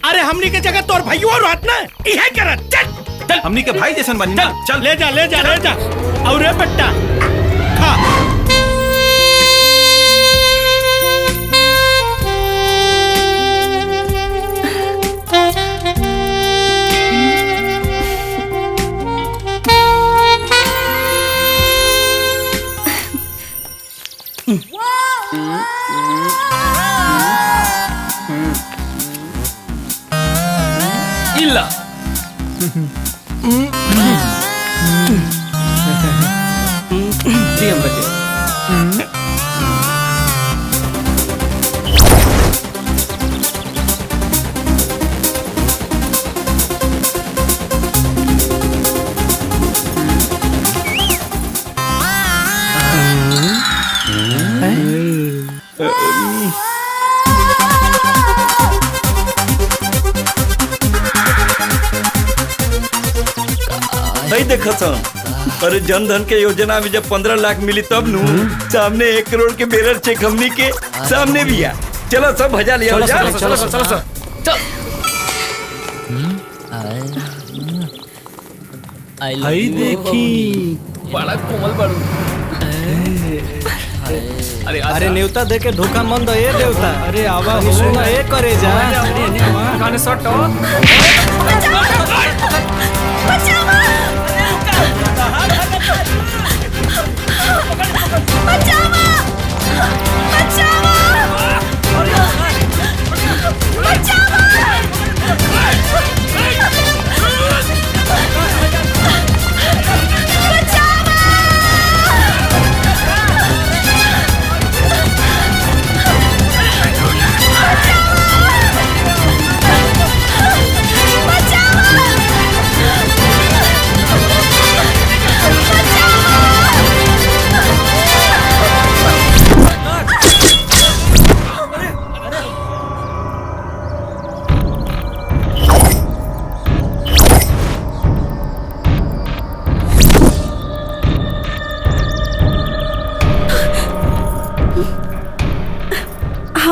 अरे हमनी के जगह तोर भाई और रहत ना इहे करत। चल हमनी के भाई जैसन बनी ना। चल ले जा और रे बेटा खा। इल्ला जी हम बचे। नहीं देखा सन। अरे जन धन के योजना में जब 15 लाख मिली तब नू सामने 1 करोड़ के बेरर चेक हमनी के सामने भी आ। चलो सब भजा लिया। चल आई देखी बड़ा कोमल बड़ू। अरे नेवता दे के धोखा मन दो ये देवता। अरे आवा हो सुना ए करे जा। खाने सट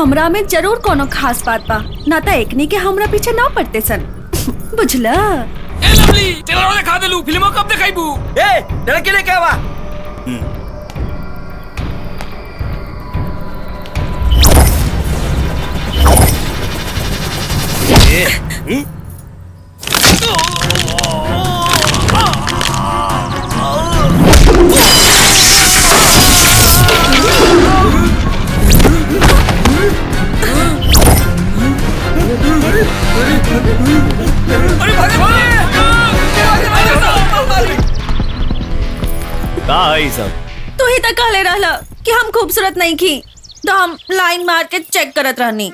हमरा में जरूर कोनो खास बात बा, ना तो एकनी के हमरा पीछे ना पड़ते सन। बुझला? ए लवली, चलो दिखा दे लू, फिल्मों कब दिखाईबू? ए, लड़की लेके आवा। का है सब? तू ही तो कहले रहला कि हम खूबसूरत नहीं की, तो हम लाइन मार के चेक करत रहनी।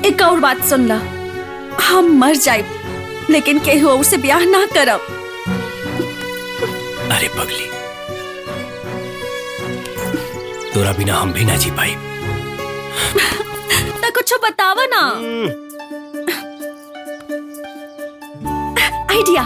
एक और बात सुन ला, हम मर जाए लेकिन केहू और से ब्याह ना करब। अरे पगली, तोरा बिना हम भी ना जी पाई। तो कुछ बतावा ना। आइडिया।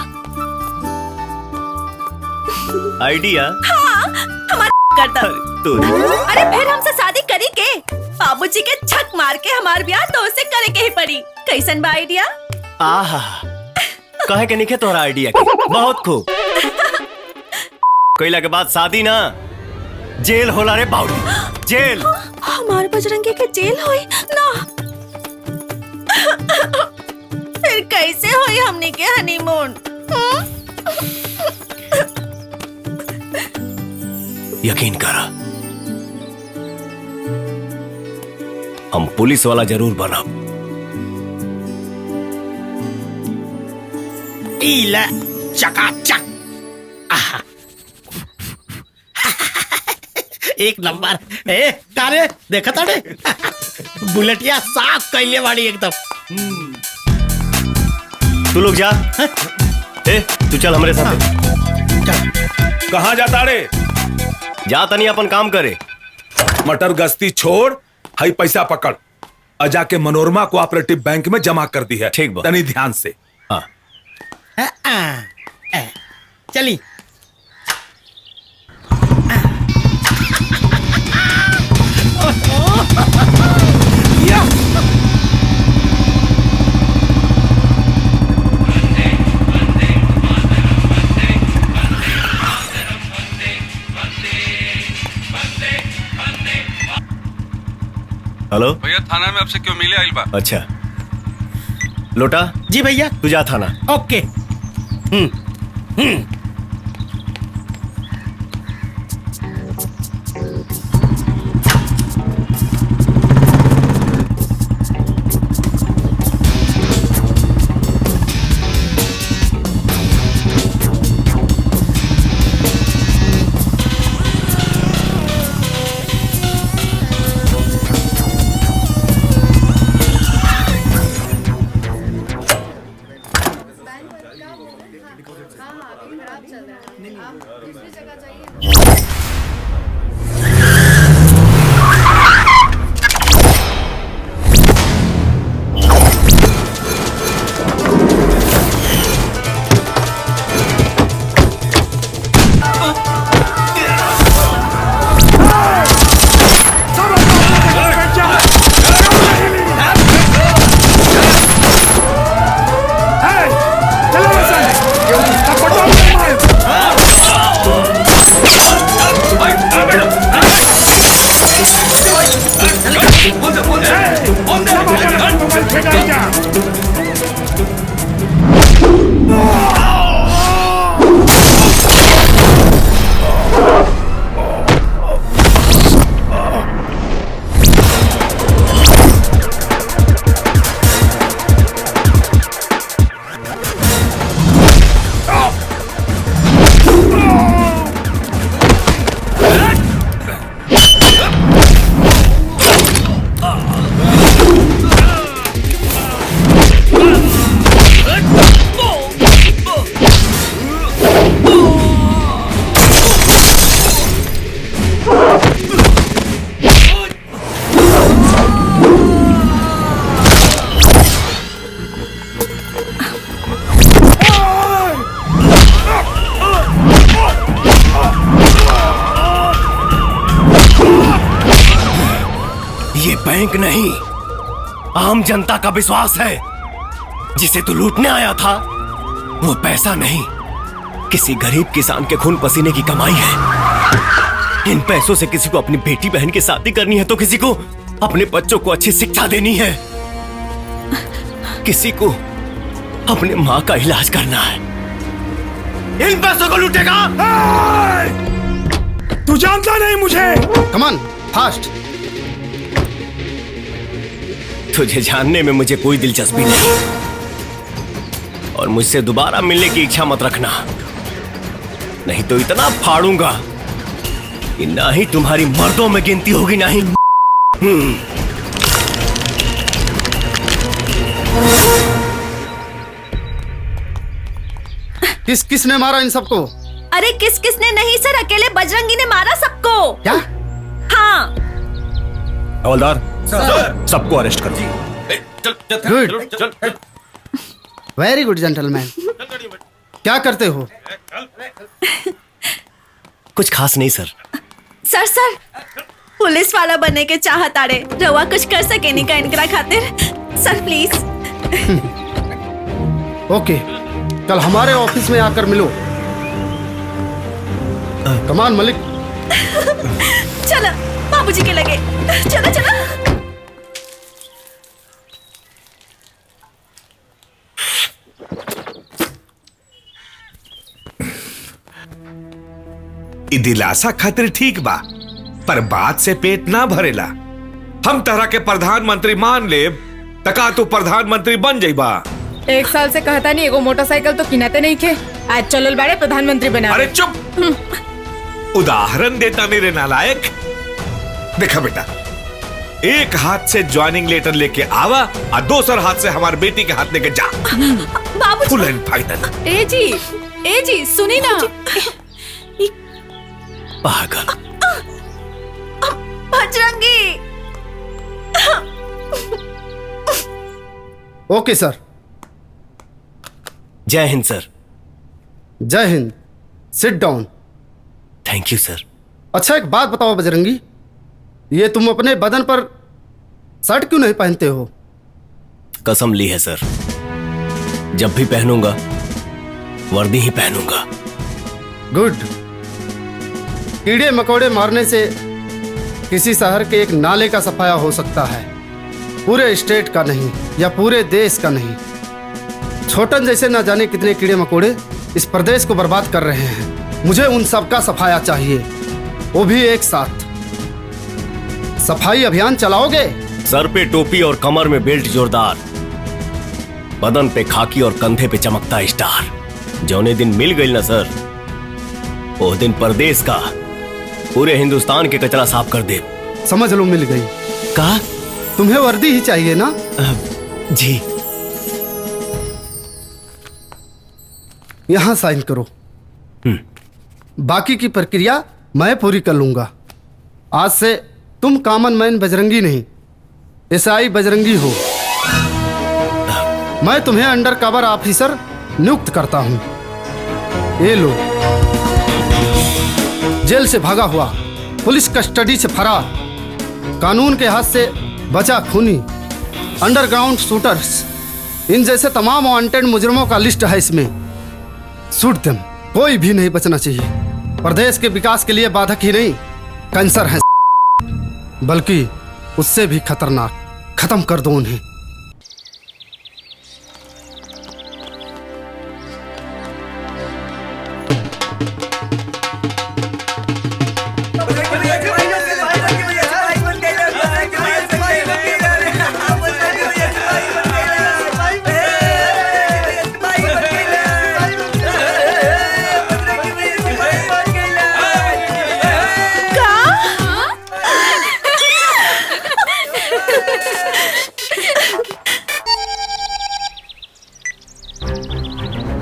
आइडिया? हाँ, हमारा करता। तू अरे फिर हमसे शादी करी के बाबूजी के छक मार के हमार ब्याह तो उसे करे के ही पड़ी। कैसन बा आइडिया? आहा, कहे के निके तोरा आइडिया के बहुत खूब। कोयला के बाद शादी ना, जेल होला रे बाउली, जेल। हमारे बजरंगी के जेल होई ना। फिर कैसे होई हमने के हनीमून? यकीन करा, हम पुलिस वाला जरूर बनब। इला चकाचक। आहा। एक नंबर। ए कारे देखा ताड़े बुलेटिया साफ कैले वाली एकदम। तू लोग जा। ए तू चल हमारे साथ। कहाँ जाता रे? जा तनी अपन काम करे। मटर गश्ती छोड़, हाई पैसा पकड़ और जाके मनोरमा कोऑपरेटिव बैंक में जमा कर दी है। ठीक बा। तनी ध्यान से। हाँ। चली। हेलो भैया, थाना में आपसे क्यों मिले आइल बा? अच्छा लोटा। जी भैया। तू जा थाना। ओके। बैंक नहीं, आम जनता का विश्वास है। जिसे तू लूटने आया था वो पैसा नहीं, किसी गरीब किसान के खून पसीने की कमाई है। इन पैसों से किसी को अपनी बेटी बहन की शादी करनी है, तो किसी को अपने बच्चों को अच्छी शिक्षा देनी है, किसी को अपने माँ का इलाज करना है। इन पैसों को लूटेगा। तू जानता नहीं मुझे। कमान फास्ट। तुझे जानने में मुझे कोई दिलचस्पी नहीं, और मुझसे दोबारा मिलने की इच्छा मत रखना, नहीं तो इतना फाड़ूंगा कि ना ही तुम्हारी मर्दों में गिनती होगी, ना ही। किस किसने मारा इन सबको? अरे किस किसने नहीं सर, अकेले बजरंगी ने मारा सबको। क्या? हाँ। हवलदार, सबको अरेस्ट कर दी। Good, very good gentleman. क्या करते हो? कुछ खास नहीं सर। सर पुलिस वाला बनने के चाहत आड़े रवा कुछ कर सके नहीं का इनकरा खातिर। सर प्लीज। ओके, कल हमारे ऑफिस में आकर मिलो। कमान मलिक। चलो बाबूजी के लगे। चलो चलो। दिलासा खातिर ठीक बा, पर बात से पेट ना भरेला। हम तरह के प्रधानमंत्री मान ले, तका तू प्रधानमंत्री बन जाइबा। 1 साल से कहता नहीं एगो मोटरसाइकिल तो किनाते नहीं खे, आज चलल बाड़े प्रधानमंत्री बना। अरे चुप, उदाहरण देता नहीं रे नालायक। देखा बेटा, एक हाथ से ज्वाइनिंग लेटर लेके आवा और दूसर हाथ से हमारे बेटी के हाथ लेके जा। बाबूजी। फुल एंड फाइनल। ए जी सुनी ना। पागल। बजरंगी। ओके सर। जय हिंद सर। जय हिंद। Sit down. Thank you sir. अच्छा एक बात बताओ बजरंगी, ये तुम अपने बदन पर शर्ट क्यों नहीं पहनते हो? कसम ली है सर, जब भी पहनूंगा वर्दी ही पहनूंगा। गुड। कीड़े मकोड़े मारने से किसी शहर के एक नाले का सफाया हो सकता है, पूरे स्टेट का नहीं या पूरे देश का नहीं। छोटन जैसे ना जाने कितने कीड़े मकोड़े इस प्रदेश को बर्बाद कर रहे हैं। मुझे उन सब का सफाया चाहिए, वो भी एक साथ। सफाई अभियान चलाओगे? सर पे टोपी और कमर में बेल्ट जोरदार, बदन पे खाकी और कंधे पे चमकता स्टार। जौने दिन मिल गई ना सर, वो दिन प्रदेश का, पूरे हिंदुस्तान के कचरा साफ कर दे। समझ लो मिल गई। कहा? तुम्हें वर्दी ही चाहिए ना? जी। यहां साइन करो। बाकी की प्रक्रिया मैं पूरी कर लूंगा। आज से तुम कॉमन मैन बजरंगी नहीं, एसआई बजरंगी हो। मैं तुम्हें अंडर कवर ऑफिसर नियुक्त करता हूं। ये लो। जेल से भागा हुआ, पुलिस कस्टडी से फरार, कानून के हाथ से बचा खूनी, अंडरग्राउंड शूटर्स, इन जैसे तमाम वांटेड मुजरिमों का लिस्ट है इसमें। शूट देम, कोई भी नहीं बचना चाहिए। प्रदेश के विकास के लिए बाधक ही नहीं, कैंसर है, बल्कि उससे भी खतरनाक। खत्म कर दो उन्हें।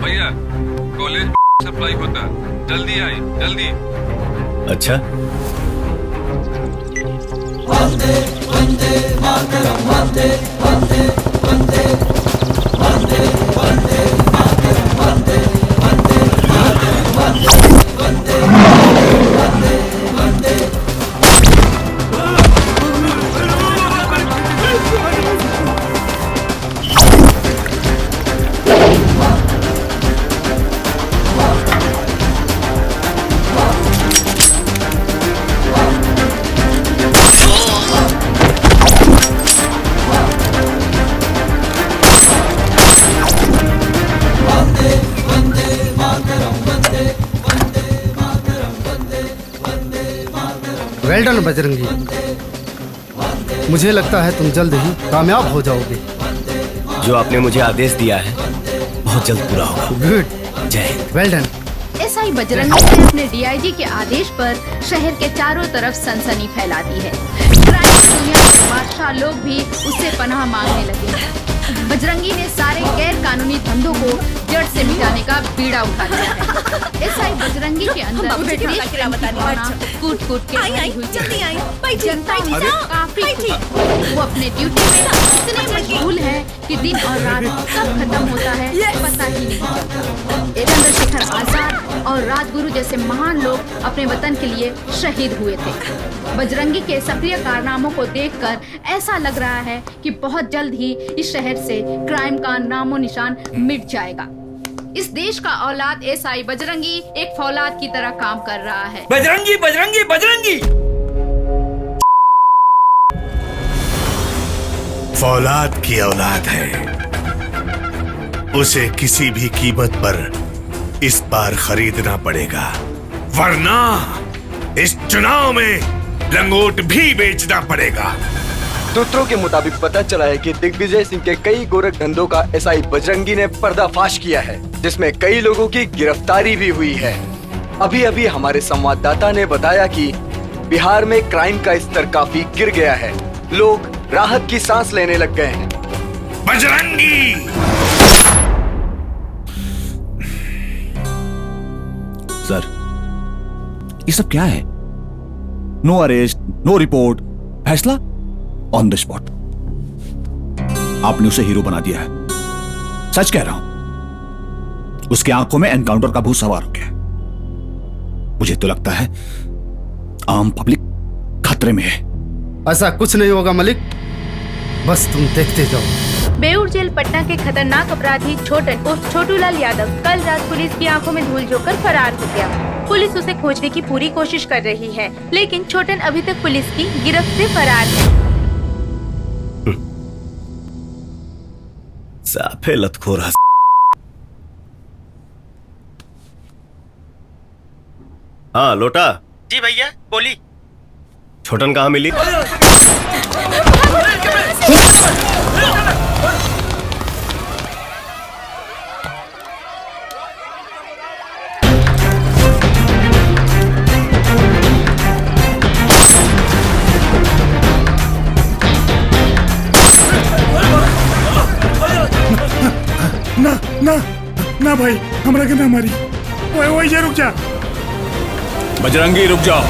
भैया कॉलेज सप्लाई होता, जल्दी आई जल्दी। अच्छा। वंदे वंदे मातरम, वंदे वंदे वंदे वंदे वंदे मातरम, वंदे वंदे मातरम, वंदे वंदे वंदे वंदे। वेल डन बजरंगी। मुझे लगता है तुम जल्द ही कामयाब हो जाओगे। जो आपने मुझे आदेश दिया है बहुत जल्द पूरा होगा। गुड, जय हिंद। वेल डन। एसआई बजरंगी ने अपने डीआईजी के आदेश पर शहर के चारों तरफ सनसनी फैला दी है। क्राइम की दुनिया के बादशाह लोग भी उससे पनाह मांगने लगे। बजरंगी ने सारे गैर कानूनी धंधों को जड़ से मिटाने का बीड़ा उठा लिया है। एसआई बजरंगी के अंदर कूट कूट के भरी हुई जनता उनसे काफी खुश है। वो अपने ड्यूटी में इतने मशगूल है कि दिन और रात कब खत्म होता है पता ही नहीं चलता। चंद्रशेखर आजाद और राजगुरु जैसे महान लोग अपने वतन के लिए शहीद हुए थे। बजरंगी के सक्रिय कारनामों को देखकर ऐसा लग रहा है कि बहुत जल्द ही इस शहर से क्राइम का नामो निशान मिट जाएगा। इस देश का औलाद एसआई बजरंगी एक फौलाद की तरह काम कर रहा है। बजरंगी बजरंगी बजरंगी फौलाद की औलाद है, उसे किसी भी कीमत पर इस बार खरीदना पड़ेगा, वरना इस चुनाव में लंगोट भी बेचना पड़ेगा। सूत्रों के मुताबिक पता चला है कि दिग्विजय सिंह के कई गोरख धंधों का एसआई बजरंगी ने पर्दाफाश किया है, जिसमें कई लोगों की गिरफ्तारी भी हुई है। अभी अभी हमारे संवाददाता ने बताया कि बिहार में क्राइम का स्तर काफी गिर गया है, लोग राहत की सांस लेने लग गए हैं। बजरंगी! सर, ये सब क्या है? नो अरेस्ट, नो रिपोर्ट, फैसला ऑन द स्पॉट। आपने उसे हीरो बना दिया है। सच कह रहा हूं, उसकी आंखों में एनकाउंटर का भूत सवार हो गया। मुझे तो लगता है आम पब्लिक खतरे में है। ऐसा कुछ नहीं होगा मलिक, बस तुम देखते जाओ। बेऊर जेल पटना के खतरनाक अपराधी छोटन उर्फ छोटूलाल यादव कल रात पुलिस की आंखों में धूल झोंककर फरार हो गया। पुलिस उसे खोजने की पूरी कोशिश कर रही है, लेकिन छोटन अभी तक पुलिस की गिरफ्त से फरार है। साफे लतखोर। हाँ लोटा। जी भैया बोली। छोटन कहाँ मिली? ना ना ना भाई, हमरा के ना मारी। वही जे रुक जा। बजरंगी रुक जाओ।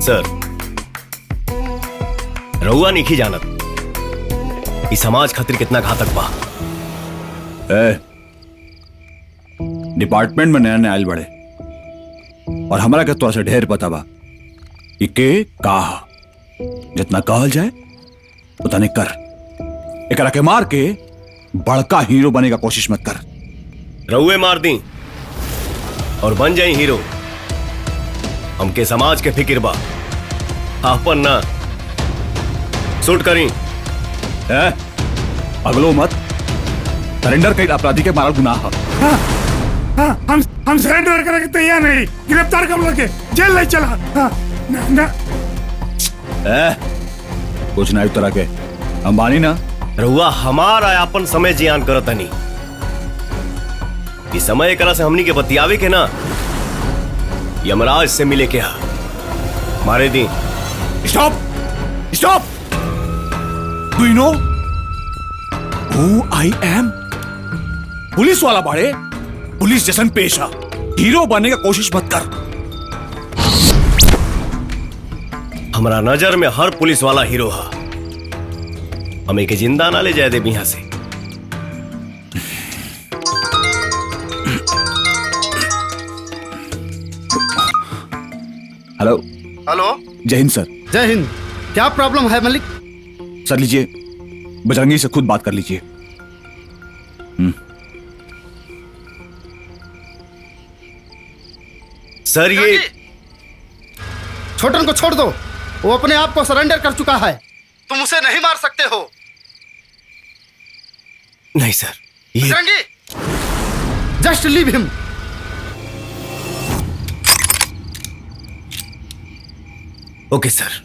सर, रहुआ नहीं जानत ई समाज खातिर कितना घातक बा। डिपार्टमेंट में नया नया आयल बड़े और हमारा के तोरा से ढेर पता बा कि के कहा जितना कहल जाए उतने कर। एकरा के मार के बड़का हीरो बने का कोशिश मत कर। रहुए मार दी और बन जाए हीरो। हमके समाज के फिक्र बा, आपन ना। शूट करी। अगलो मत। सरेंडर कई अपराधी के मारा गुनाह। हाँ, हम सरेंडर करने के तैयार नहीं। गिरफ्तार कर लगे जेल ले चला। हाँ, ना, ना। कुछ ना तरह के अंबानी ना। रहुआ हमारा अपन समय जियान करत नहीं। इस समय करा से हमनी के बतियावे के ना यमराज से मिले के हा मारे दी। Stop stop. Do you know who I M? Police वाला बाड़े, पुलिस जैसन पेशा। हीरो बनने का कोशिश मत कर। हमारा नजर में हर पुलिस वाला हीरो है। हमें के जिंदा ना ले जाए दे यहां से। हेलो। हेलो। जय हिंद सर। जय हिंद। क्या प्रॉब्लम है मलिक? सर लीजिए, बजरंगी से खुद बात कर लीजिए। सर ये छोटन को छोड़ दो, वो अपने आप को सरेंडर कर चुका है। तुम उसे नहीं मार सकते हो। नहीं sir, Bajrangi just leave him. Okay sir.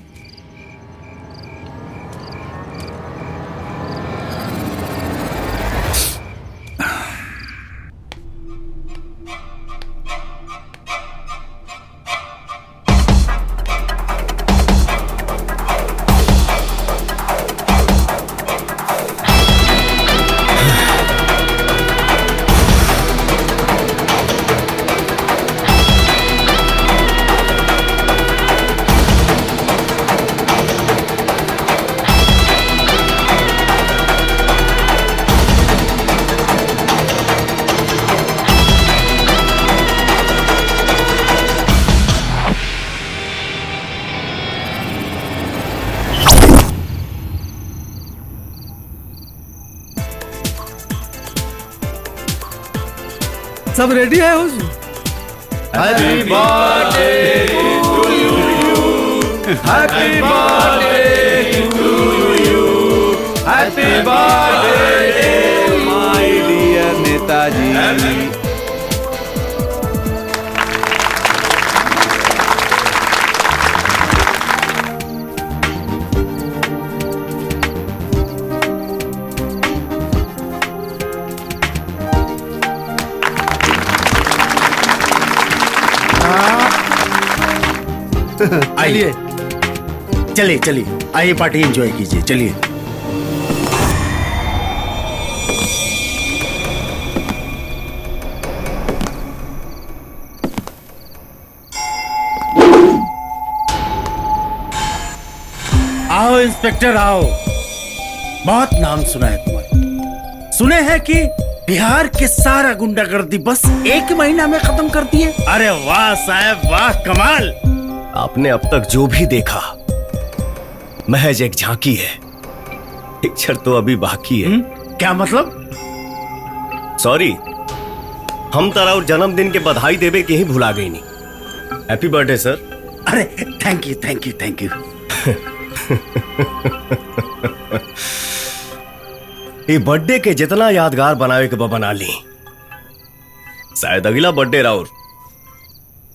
सब रेडी है हुजूर? Happy birthday to you, happy birthday to you, happy birthday my dear Netaji. आइए, चलिए चलिए, आइए पार्टी एंजॉय कीजिए, चलिए। आओ इंस्पेक्टर आओ, बहुत नाम सुना है तुम्हारा। सुने हैं कि बिहार के सारा गुंडागर्दी बस 1 महीना में खत्म कर दिए। अरे वाह साहब वाह, कमाल। आपने अब तक जो भी देखा महज एक झांकी है, पिक्चर तो अभी बाकी है। क्या मतलब? सॉरी, हम तरह और जन्मदिन के बधाई देवे के ही भुला गई नहीं। हैप्पी बर्थडे सर। अरे thank you thank you thank you. ये बर्थडे के जितना यादगार बनावे के बना ली, शायद अगला बर्थडे राउर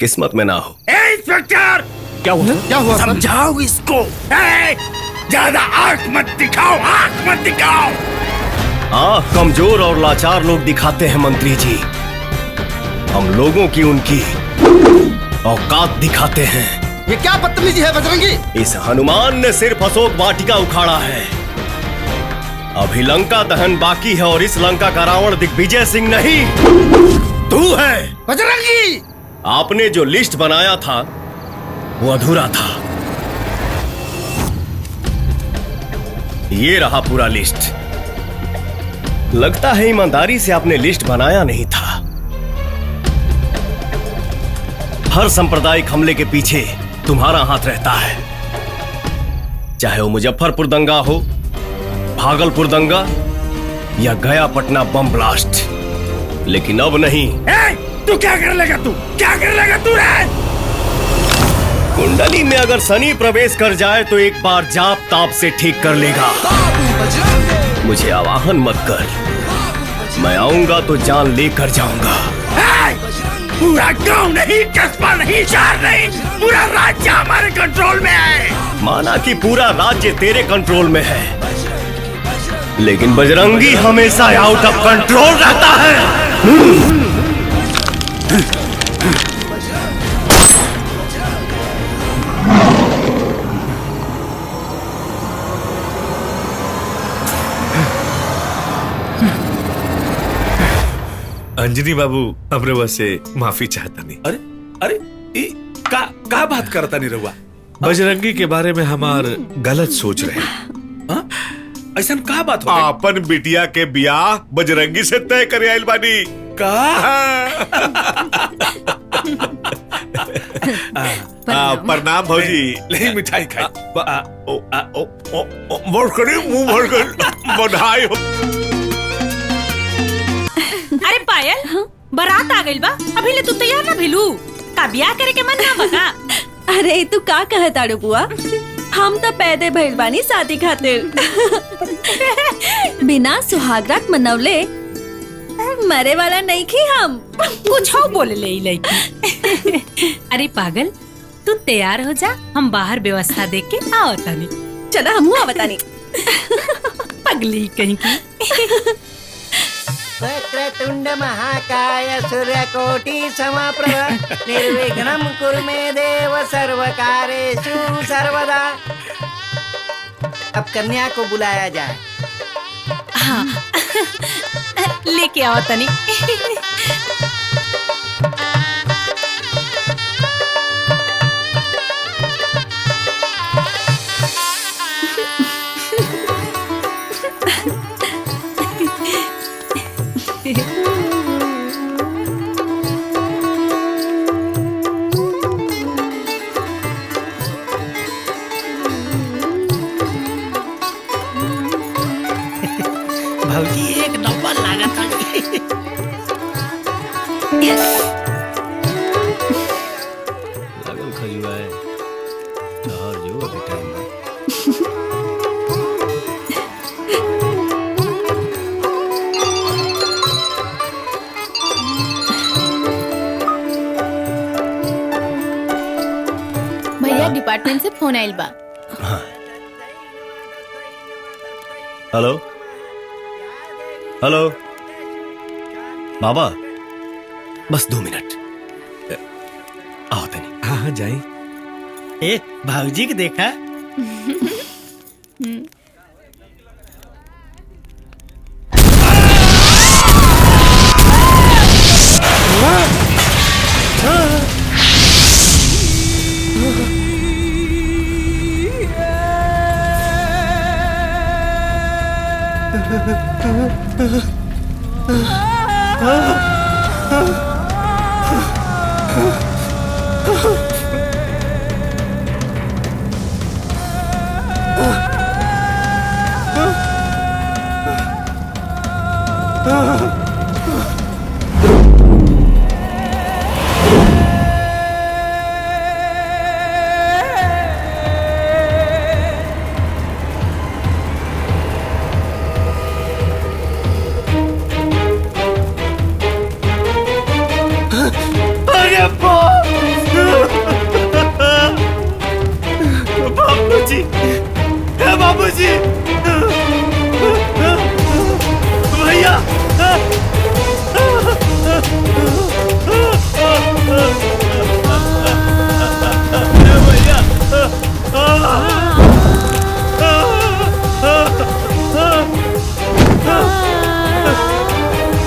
किस्मत में ना हो। इंस्पेक्टर क्या हुआ? क्या हुआ? समझाओ इसको। ज्यादा आंख मत दिखाओ, आंख मत दिखाओ। आंख कमजोर और लाचार लोग दिखाते हैं मंत्री जी, हम लोगों की उनकी औकात दिखाते हैं। ये क्या बदतमीजी है बजरंगी? इस हनुमान ने सिर्फ अशोक वाटिका उखाड़ा है, अभी लंका दहन बाकी है, और इस लंका का रावण दिग्विजय सिंह नहीं, तू है बजरंगी। आपने जो लिस्ट बनाया था वो अधूरा था, ये रहा पूरा लिस्ट। लगता है ईमानदारी से आपने लिस्ट बनाया नहीं था। हर सांप्रदायिक हमले के पीछे तुम्हारा हाथ रहता है, चाहे वो मुजफ्फरपुर दंगा हो, भागलपुर दंगा या गया पटना बम ब्लास्ट, लेकिन अब नहीं। तू क्या कर लेगा? तू क्या कर लेगा? तू रे कुंडली में अगर शनि प्रवेश कर जाए तो एक बार जाप ताप से ठीक कर लेगा। मुझे आवाहन मत कर, मैं आऊंगा तो जान लेकर जाऊंगा। पूरा गांव नहीं, कस्बा नहीं, शहर नहीं, पूरा राज्य हमारे कंट्रोल में है। माना कि पूरा राज्य तेरे कंट्रोल में है, लेकिन बजरंगी हमेशा आउट ऑफ कंट्रोल रहता है। अंजनी बाबू हमरे वह से माफी चाहता नहीं। अरे अरे का बात करता नहीं रहुआ? बजरंगी के बारे में हमार गलत सोच रहे हैं। ऐसा का बात हो? अपन बिटिया के ब्याह बजरंगी से तय करे आइल बानी का। प्रणाम भौजी, ले मिठाई खाई। मुंह भर कर बधाई हो। अरे पायल, बारात आ गइल बा, अभी ले तू तैयार ना भेलू का? ब्याह करे के मन ना बका? अरे तू का कहताड़ू बुआ, हम तो पैदे भइल बानी शादी खातिर। बिना सुहागरात मनवले मरे वाला नहीं की हम कुछ हो बोले ले लड़की। अरे पागल, तू तैयार हो जा, हम बाहर व्यवस्था देख के आओ तनी। चला हम बतानी। पगली कहीं की। वक्रतुंड महाकाय सूर्यकोटि समप्रभ निर्विघ्नं कुरु मे देव सर्वकारेषु सर्वदा। अब कन्या को बुलाया जाए। हाँ लेके आओ तनी। भौजी एक नंबर लागत लागल खजुआ है और जो अभी टाइम भैया डिपार्टमेंट से फोन आइल बा। हेलो हेलो बाबा, बस 2 मिनट आओ तनी। हाँ हाँ जाए। ए भाऊजी के देखा। बाबूजी, बाबूजी, भैया,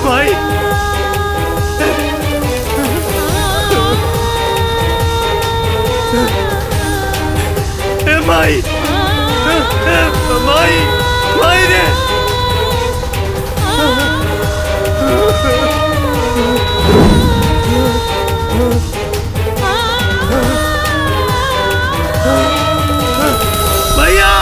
भाई, माई, माई, माई रे, भैया,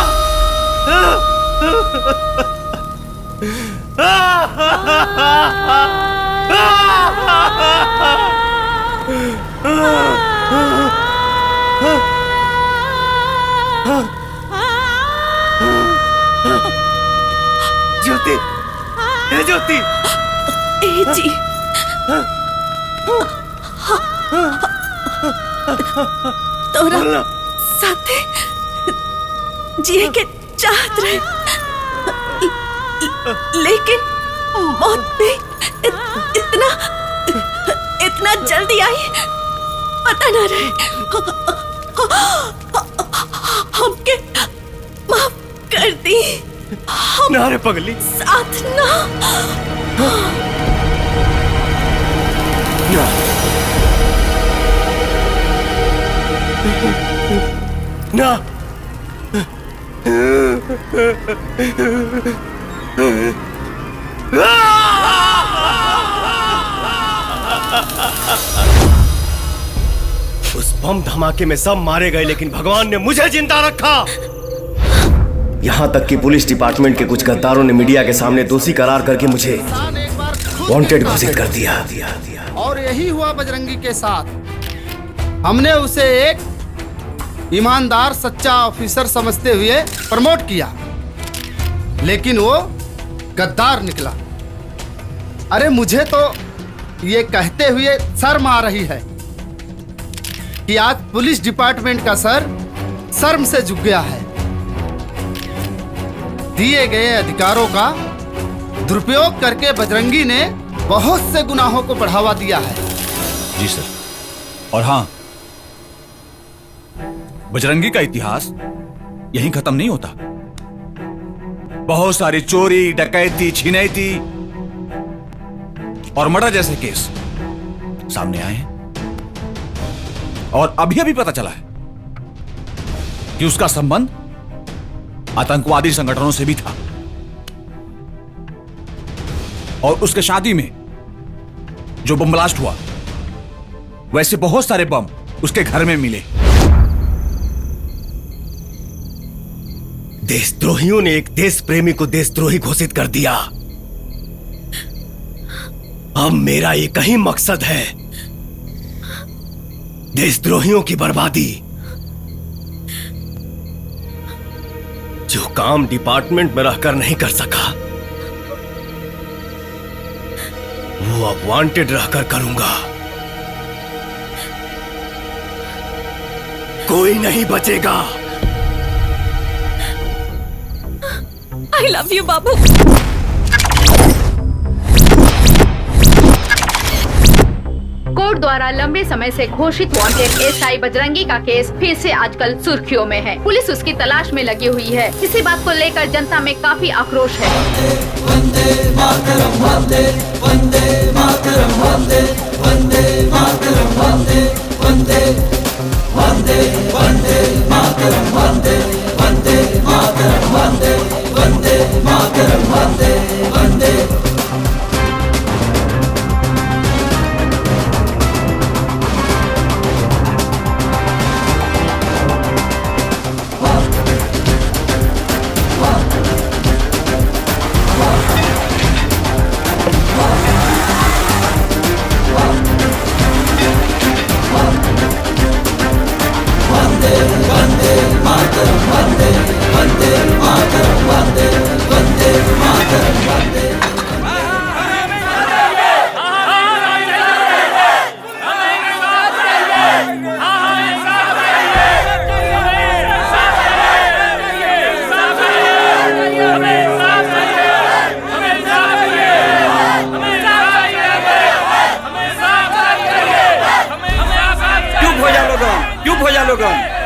ज्योति, हे ज्योति, जी, तोरा साथे जिए के चाहत रहे, लेकिन मौत भी इतना जल्दी आई पता न रहे। हमके माफ कर दी। ना रे पगली, साथ ना, ना, उस बम धमाके में सब मारे गए, लेकिन भगवान ने मुझे जिंदा रखा। यहाँ तक कि पुलिस डिपार्टमेंट के कुछ गद्दारों ने मीडिया के सामने दोषी करार करके मुझे वांटेड घोषित कर दिया। और यही हुआ बजरंगी के साथ। हमने उसे एक ईमानदार सच्चा ऑफिसर समझते हुए प्रमोट किया, लेकिन वो गद्दार निकला। अरे मुझे तो ये कहते हुए शर्म आ रही है कि आज पुलिस डिपार्टमेंट का सर शर्म से झुक गया है। दिए गए अधिकारों का दुरुपयोग करके बजरंगी ने बहुत से गुनाहों को बढ़ावा दिया है। जी सर। और हाँ, बजरंगी का इतिहास यहीं खत्म नहीं होता। बहुत सारी चोरी, डकैती, छिनैती और मर्डर जैसे केस सामने आए हैं। और अभी अभी पता चला है कि उसका संबंध आतंकवादी संगठनों से भी था। और उसके शादी में जो बम ब्लास्ट हुआ, वैसे बहुत सारे बम उसके घर में मिले। देशद्रोहियों ने एक देश प्रेमी को देशद्रोही घोषित कर दिया। अब मेरा एक ही मकसद है, देशद्रोहियों की बर्बादी। जो काम डिपार्टमेंट में रहकर नहीं कर सका, वो अब वांटेड रहकर करूंगा। कोई नहीं बचेगा। आई लव यू बाबू। कोर्ट द्वारा लंबे समय से घोषित वांटेड एसआई बजरंगी का केस फिर से आजकल सुर्खियों में है। पुलिस उसकी तलाश में लगी हुई है। इसी बात को लेकर जनता में काफी आक्रोश है। वंदे मातरम वंदे वंदे मातरम वंदे वंदे मातरम वंदे वंदे वंदे वंदे मातरम वंदे वंदे मातरम वंदे वंदे मातरम वंदे वंदे।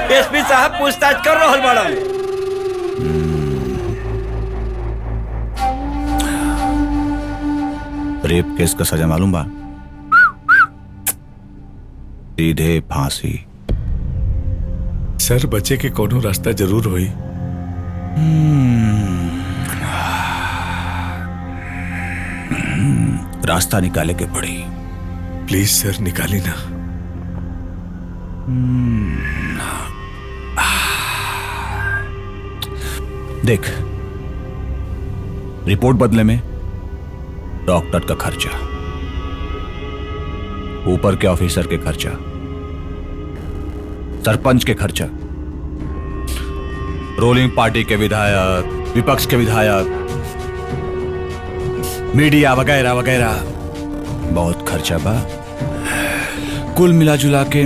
एसपी साहब पूछताछ कर रहल बाड़न। रेप केस का सजा मालूम बा? सीधे फांसी। सर बचे के कोनो रास्ता जरूर होई। रास्ता निकाले के पड़ी। प्लीज सर निकाली ना। देख, रिपोर्ट बदले में डॉक्टर का खर्चा, ऊपर के ऑफिसर के खर्चा, सरपंच के खर्चा, रोलिंग पार्टी के विधायक, विपक्ष के विधायक, मीडिया वगैरह वगैरह, बहुत खर्चा बा। कुल मिला जुला के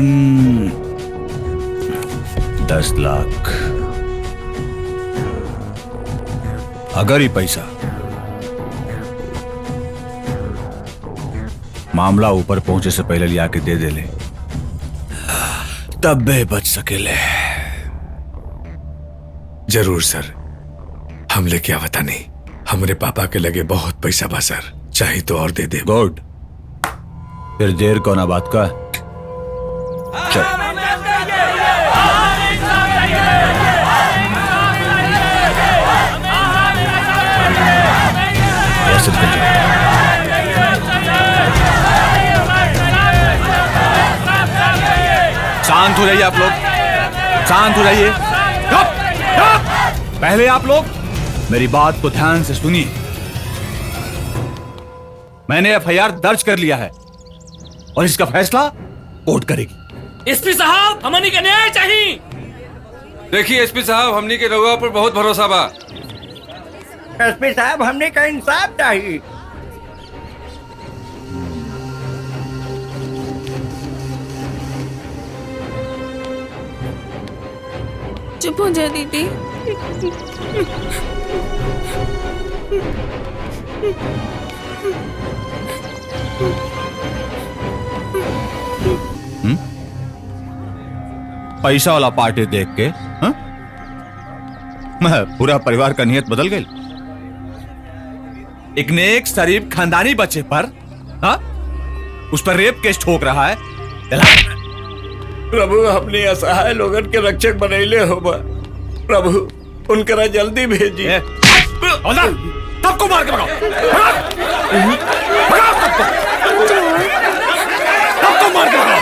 10 लाख। अगर ही पैसा मामला ऊपर पहुंचे से पहले लिया के दे दे ले, तब बे बच सकेले। जरूर सर, हम लेके आवता नहीं। हमरे पापा के लगे बहुत पैसा बा सर, चाहे तो और दे दे। गुड, फिर देर कोना बात का। चल। शांत हो जाइए आप लोग, शांत हो जाइए। पहले आप लोग मेरी बात को ध्यान से सुनिए। मैंने एफआईआर दर्ज कर लिया है और इसका फैसला कोर्ट करेगी। एसपी साहब, हमनी के न्याय चाहिए। देखिए एसपी साहब, हमनी के रउआ पर बहुत भरोसा बा। एसपी साहब, हमने का इंसाफ चाहिए। चुप हो जा दीदी। पैसा वाला पार्टी देख के हाँ? पूरा परिवार का नियत बदल गई। एक नेक शरीफ खानदानी बच्चे पर हाँ? उस पर रेप केस ठोक रहा है। प्रभु हमने असहाय लोगन के रक्षक बनैले हो बा। प्रभु उनकरा जल्दी भेजिए। सबको मार के भगाओ। सबको मार के भगाओ।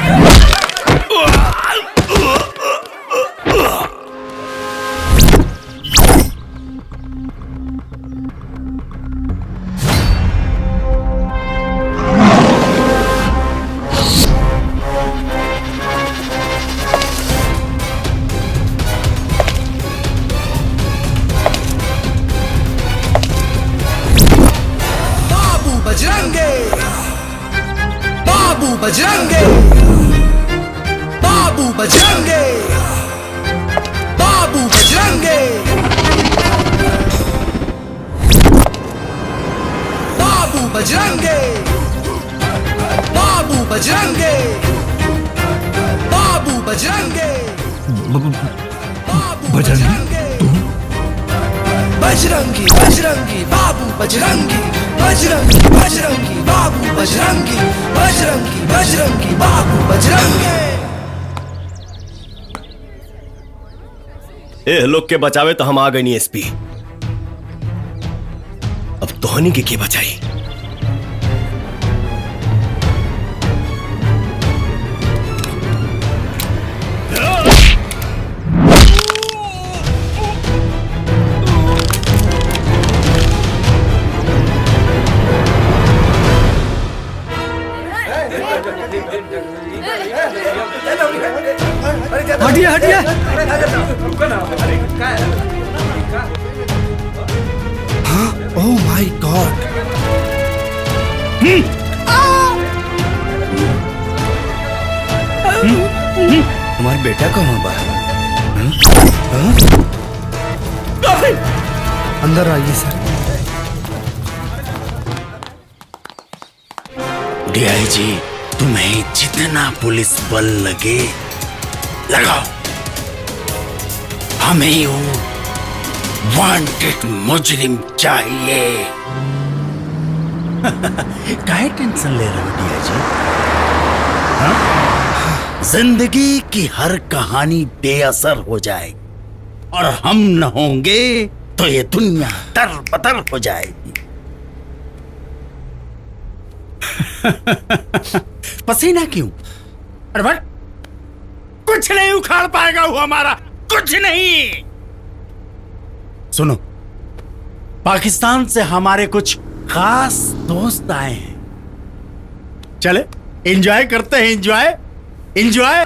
बजरंगे, बाबू बजरंगे, बाबू बजरंगे, बाबू बजरंगे, बाबू बजरंगे, बाबू बजरंगे, बाबू बजरंगे, बजरंगी बजरंगी बजरंगी बाबू बजरंगी, बजरंगी बजरंगी बाबू बजरंगी, बजरंगी बजरंगी बाबू बजरंगी। ए लोग के बचावे तो हम आ गए नहीं एसपी। अब तोहनी के बचाई। हटिए हटिए। Oh my God. हमारा बेटा कहाँ बा? अंदर आइए सर। डीआईजी, तुम्हें जितना पुलिस बल लगे लगाओ, हमें वो वांटेड मुजरिम चाहिए। काहे टेंशन ले रहे हो डीआईजी? हाँ? जिंदगी की हर कहानी बेअसर हो जाएगी और हम न होंगे तो ये दुनिया तर-बतर हो जाएगी। पसीना क्यों? अरे बट कुछ नहीं उखाड़ पाएगा वो हमारा, कुछ नहीं। सुनो, पाकिस्तान से हमारे कुछ खास दोस्त आए हैं, चले एंजॉय करते हैं। Enjoy enjoy.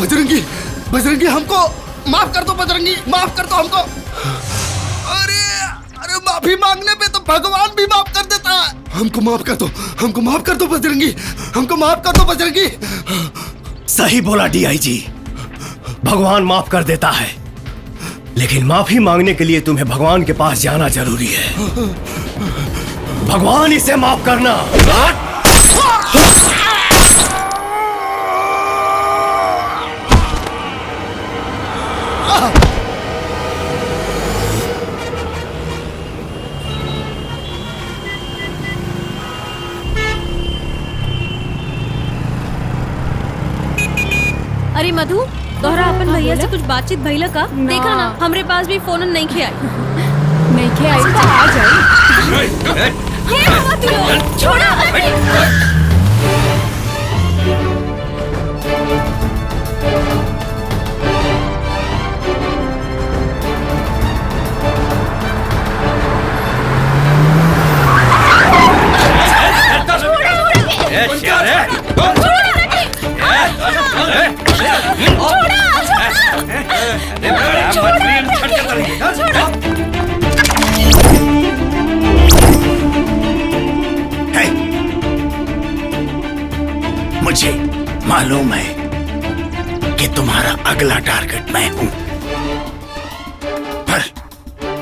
बजरंगी, बजरंगी हमको माफ कर दो। बजरंगी माफ कर दो हमको। अरे अरे माफी मांगने पे तो भगवान भी माफ कर देता है। हमको माफ कर दो, हमको माफ कर दो बजरंगी, हमको माफ कर दो बजरंगी। सही बोला डीआईजी, भगवान माफ कर देता है, लेकिन माफी मांगने के लिए तुम्हें भगवान के पास जाना जरूरी है। भगवान इसे माफ करना। अरे मधु, तोहरा अपन भैया से कुछ बातचीत भइला का? देखा ना, हमरे पास भी फोन नहीं किया। नहीं होके आई तो आ जाए। छोड़ा मुझे मालूम है कि तुम्हारा अगला टारगेट मैं हूं, पर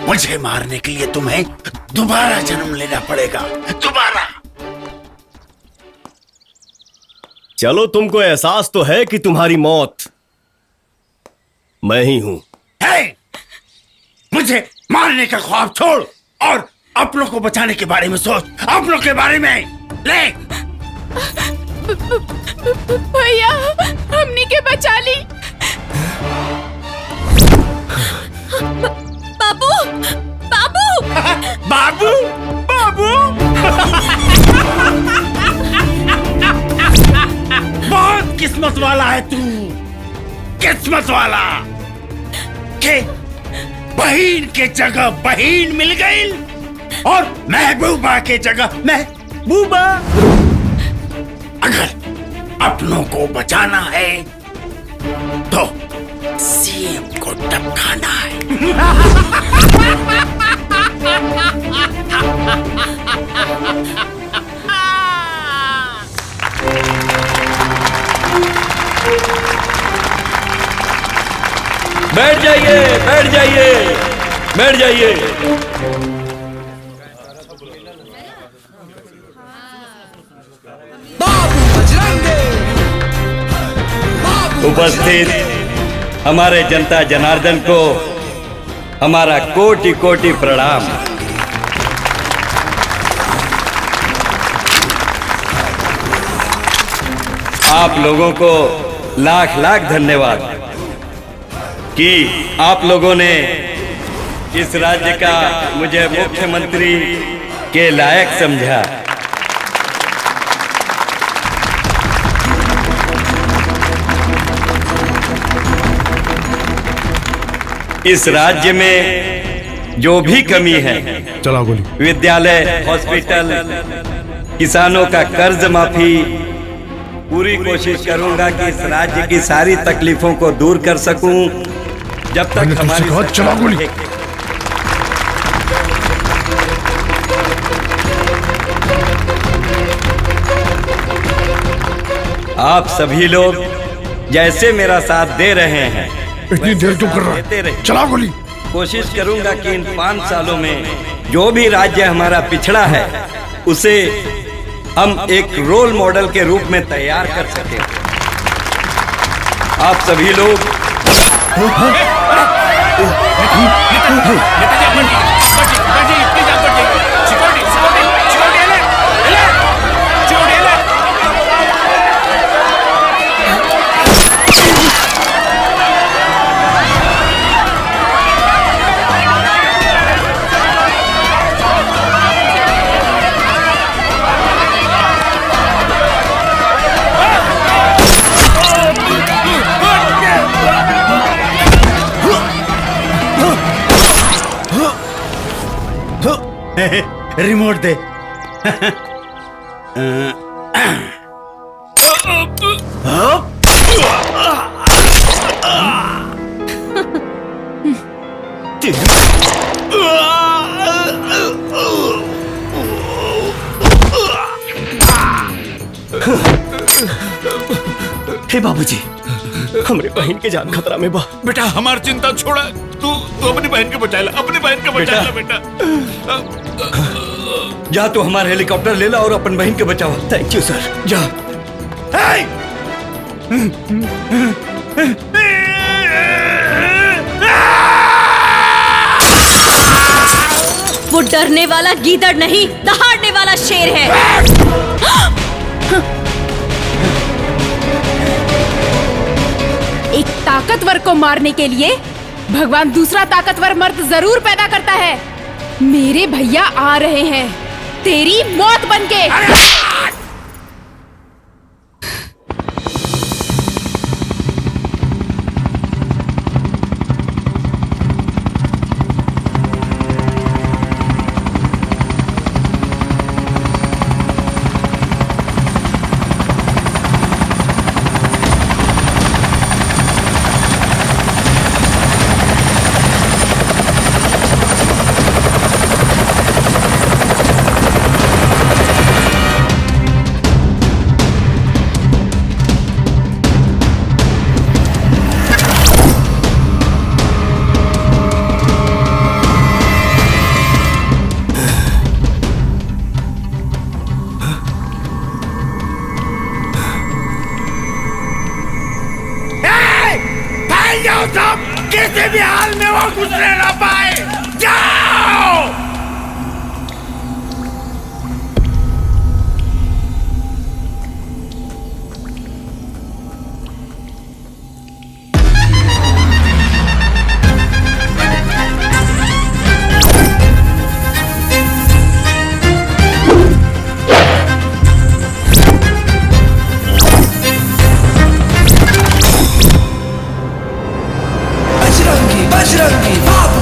मुझे मारने के लिए तुम्हें दोबारा जन्म लेना पड़ेगा, दोबारा। चलो, तुमको एहसास तो है कि तुम्हारी मौत मैं ही हूं। मुझे मारने का ख्वाब छोड़ और अपनों को बचाने के बारे में सोच, अपनों के बारे में। ले भैया, हमनी के बचा ली। बाबू, बाबू, बाबू, बाबू। बहुत किस्मत वाला है तू, किस्मत वाला के बहन के जगह बहन मिल गई और महबूबा के जगह महबूबा। अगर अपनों को बचाना है तो सीएम को टपकाना है। बैठ जाइए, बैठ जाइए, बैठ जाइए। उपस्थित हमारे जनता जनार्दन को हमारा कोटि कोटि प्रणाम। आप लोगों को लाख लाख धन्यवाद कि आप लोगों ने इस राज्य का मुझे मुख्यमंत्री के लायक समझा। इस राज्य में जो भी कमी है, चला गोली, विद्यालय, हॉस्पिटल, किसानों का कर्ज माफी, पूरी कोशिश करूंगा कि इस राज्य की सारी तकलीफों को दूर कर सकूं जब तक हमारी चला गोली। आप सभी लोग जैसे मेरा साथ दे रहे हैं, इतनी देर क्यों कर रहा है? चला गोली। कोशिश करूंगा कि इन 5 सालों में जो भी राज्य हमारा पिछड़ा है उसे हम एक रोल मॉडल के रूप में तैयार कर सकें। आप सभी लोग रिमोट दे। हे बाबूजी, हमरे बहन के जान खतरा में बा। बेटा, हमारी चिंता छोड़ा, तू अपनी बहन को बचा ला, अपनी बहन को बचा ला बेटा। जा तू हमारा हेलीकॉप्टर ले ला और अपन बहन के बचाओ। थैंक यू सर। जा। वो डरने वाला गीदड़ नहीं, दहाड़ने वाला शेर है। एक ताकतवर को मारने के लिए भगवान दूसरा ताकतवर मर्द जरूर पैदा करता है। मेरे भैया आ रहे हैं तेरी मौत बनके। किसी भी हाल में वो गुजरे ना पाए। जाओ। बजरंगी बाबू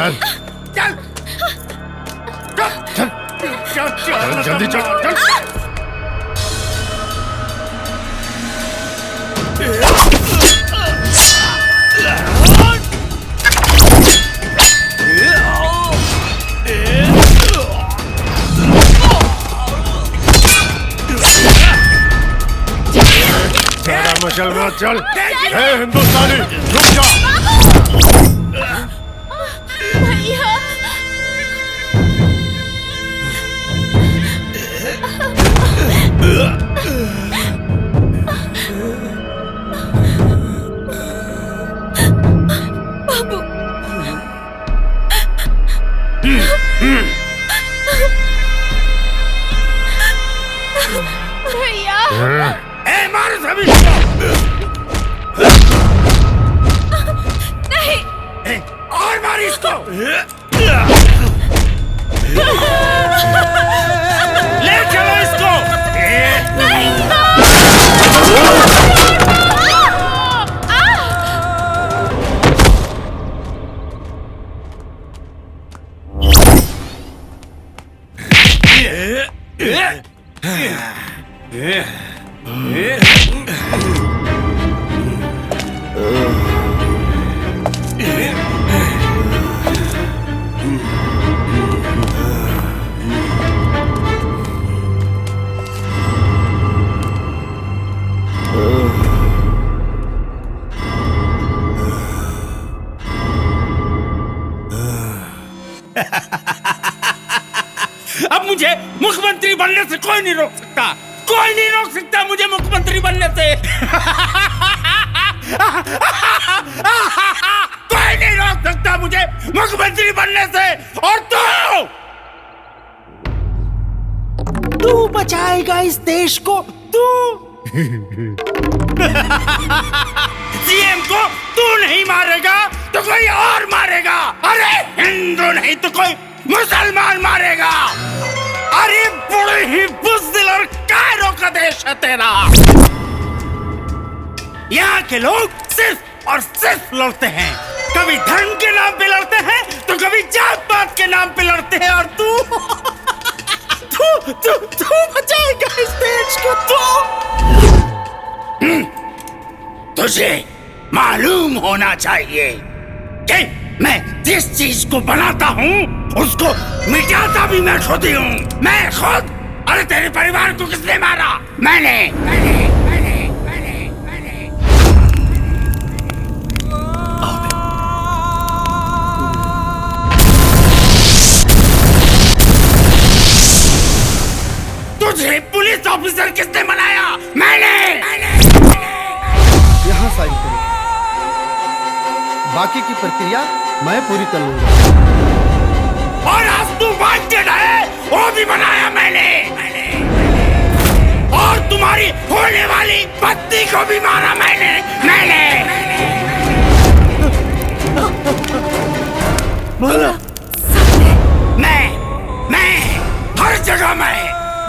चल चल चल चल जल्दी चल चल मचल मत चल। हे हिंदुस्तानी रुक जा। भैया बाबू भैया ए मारो सभी नहीं और मार इसको ले चलो इसको अब मुझे मुख्यमंत्री बनने से कोई नहीं रोक सकता, कोई नहीं रोक सकता मुझे मुख्यमंत्री बनने से। कोई नहीं रोक सकता मुझे मुख्यमंत्री बनने से। और तू बचाएगा इस देश को, तू सीएम को तू नहीं मारेगा तो कोई और मारेगा। अरे हिंदू नहीं तो कोई मुसलमान मारेगा। अरे बड़े ही बुज़दिल और कायरों का देश है तेरा। यहाँ के लोग सिर्फ और सिर्फ लड़ते हैं, कभी धर्म के नाम पे लड़ते हैं तो कभी जात पात के नाम पे लड़ते हैं। और तू बचाएगा इस देश को। तुझे मालूम होना चाहिए कि मैं जिस चीज को बनाता हूँ उसको मिटाता भी मैं खुद ही हूँ। मैं खुद। अरे तेरे परिवार को किसने मारा? मैंने। तुझे पुलिस ऑफिसर किसने बनाया? मैंने। यहाँ साइन करो, बाकी की प्रक्रिया मैं पूरी कर लूंगा। और आज तू वांटेड है, वो भी बनाया मैंने। और तुम्हारी होने वाली पत्नी को भी मारा मैंने। बोला मैं हर जगह में,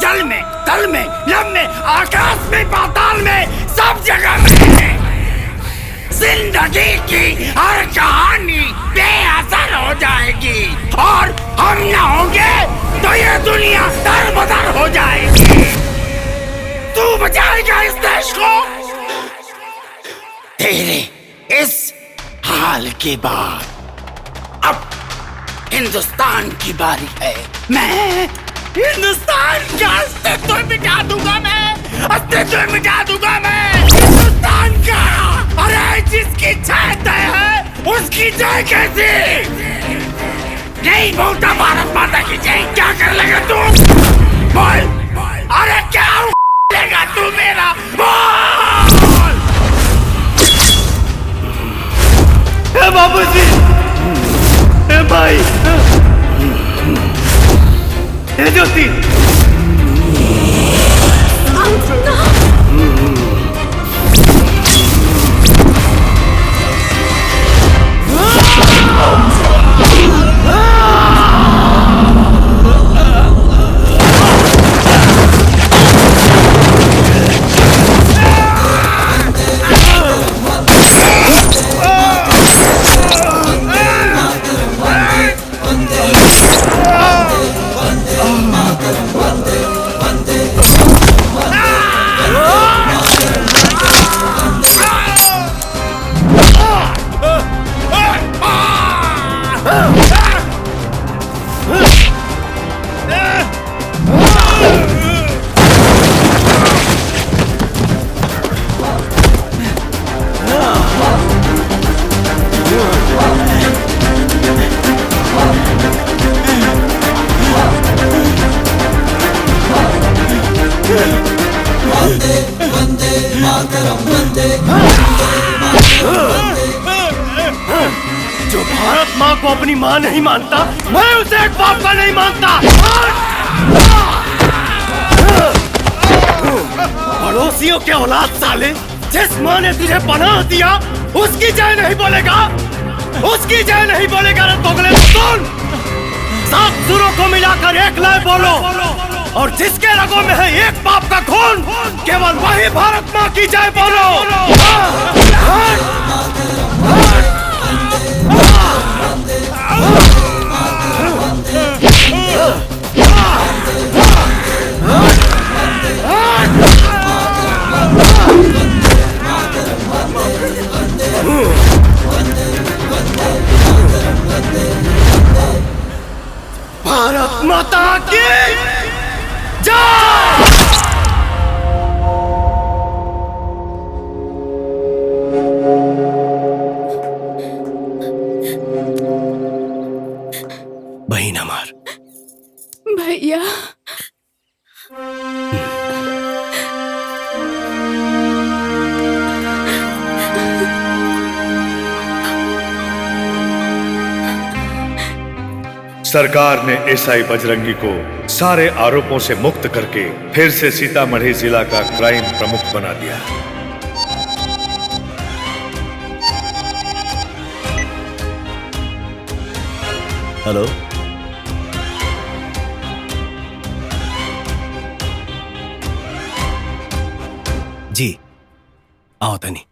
जल में, तल में, लब में, आकाश में, पाताल में, सब जगह में। जिंदगी की हर कहानी बेअसर हो जाएगी और हम न होंगे तो ये दुनिया दरबदर हो जाएगी। तू बचाएगा इस देश को। तेरे इस हाल के बाद अब हिंदुस्तान की बारी है। मैं हिंदुस्तान का अस्तित्व मिटा दूंगा, मैं अस्तित्व मिटा दूंगा मैं हिंदुस्तान का। अरे जिसकी जय तय है उसकी जय कैसी? नहीं बोलता भारत माता की जय। क्या कर लेगा तू? बोल। अरे क्या लेगा तू मेरा? बोल। ए बाबूजी, ए भाई, ए ज्योति, अपनी माँ नहीं मानता, मैं उसे एक बाप का नहीं मानता। पड़ोसियों के औलाद साले, जिस माँ ने तुझे पनाह दिया उसकी जय नहीं बोलेगा, उसकी जय नहीं बोलेगा रे दोगले। सुन, 7 सुरों को मिलाकर एक लय बोलो, और जिसके रगों में है एक बाप का खून, केवल वही भारत माँ की जय बोलो। भारत माता की जय। बहिन हमार। भैया सरकार ने एसआई बजरंगी को सारे आरोपों से मुक्त करके फिर से सीतामढ़ी जिला का क्राइम प्रमुख बना दिया। हेलो, जी आओ तनी।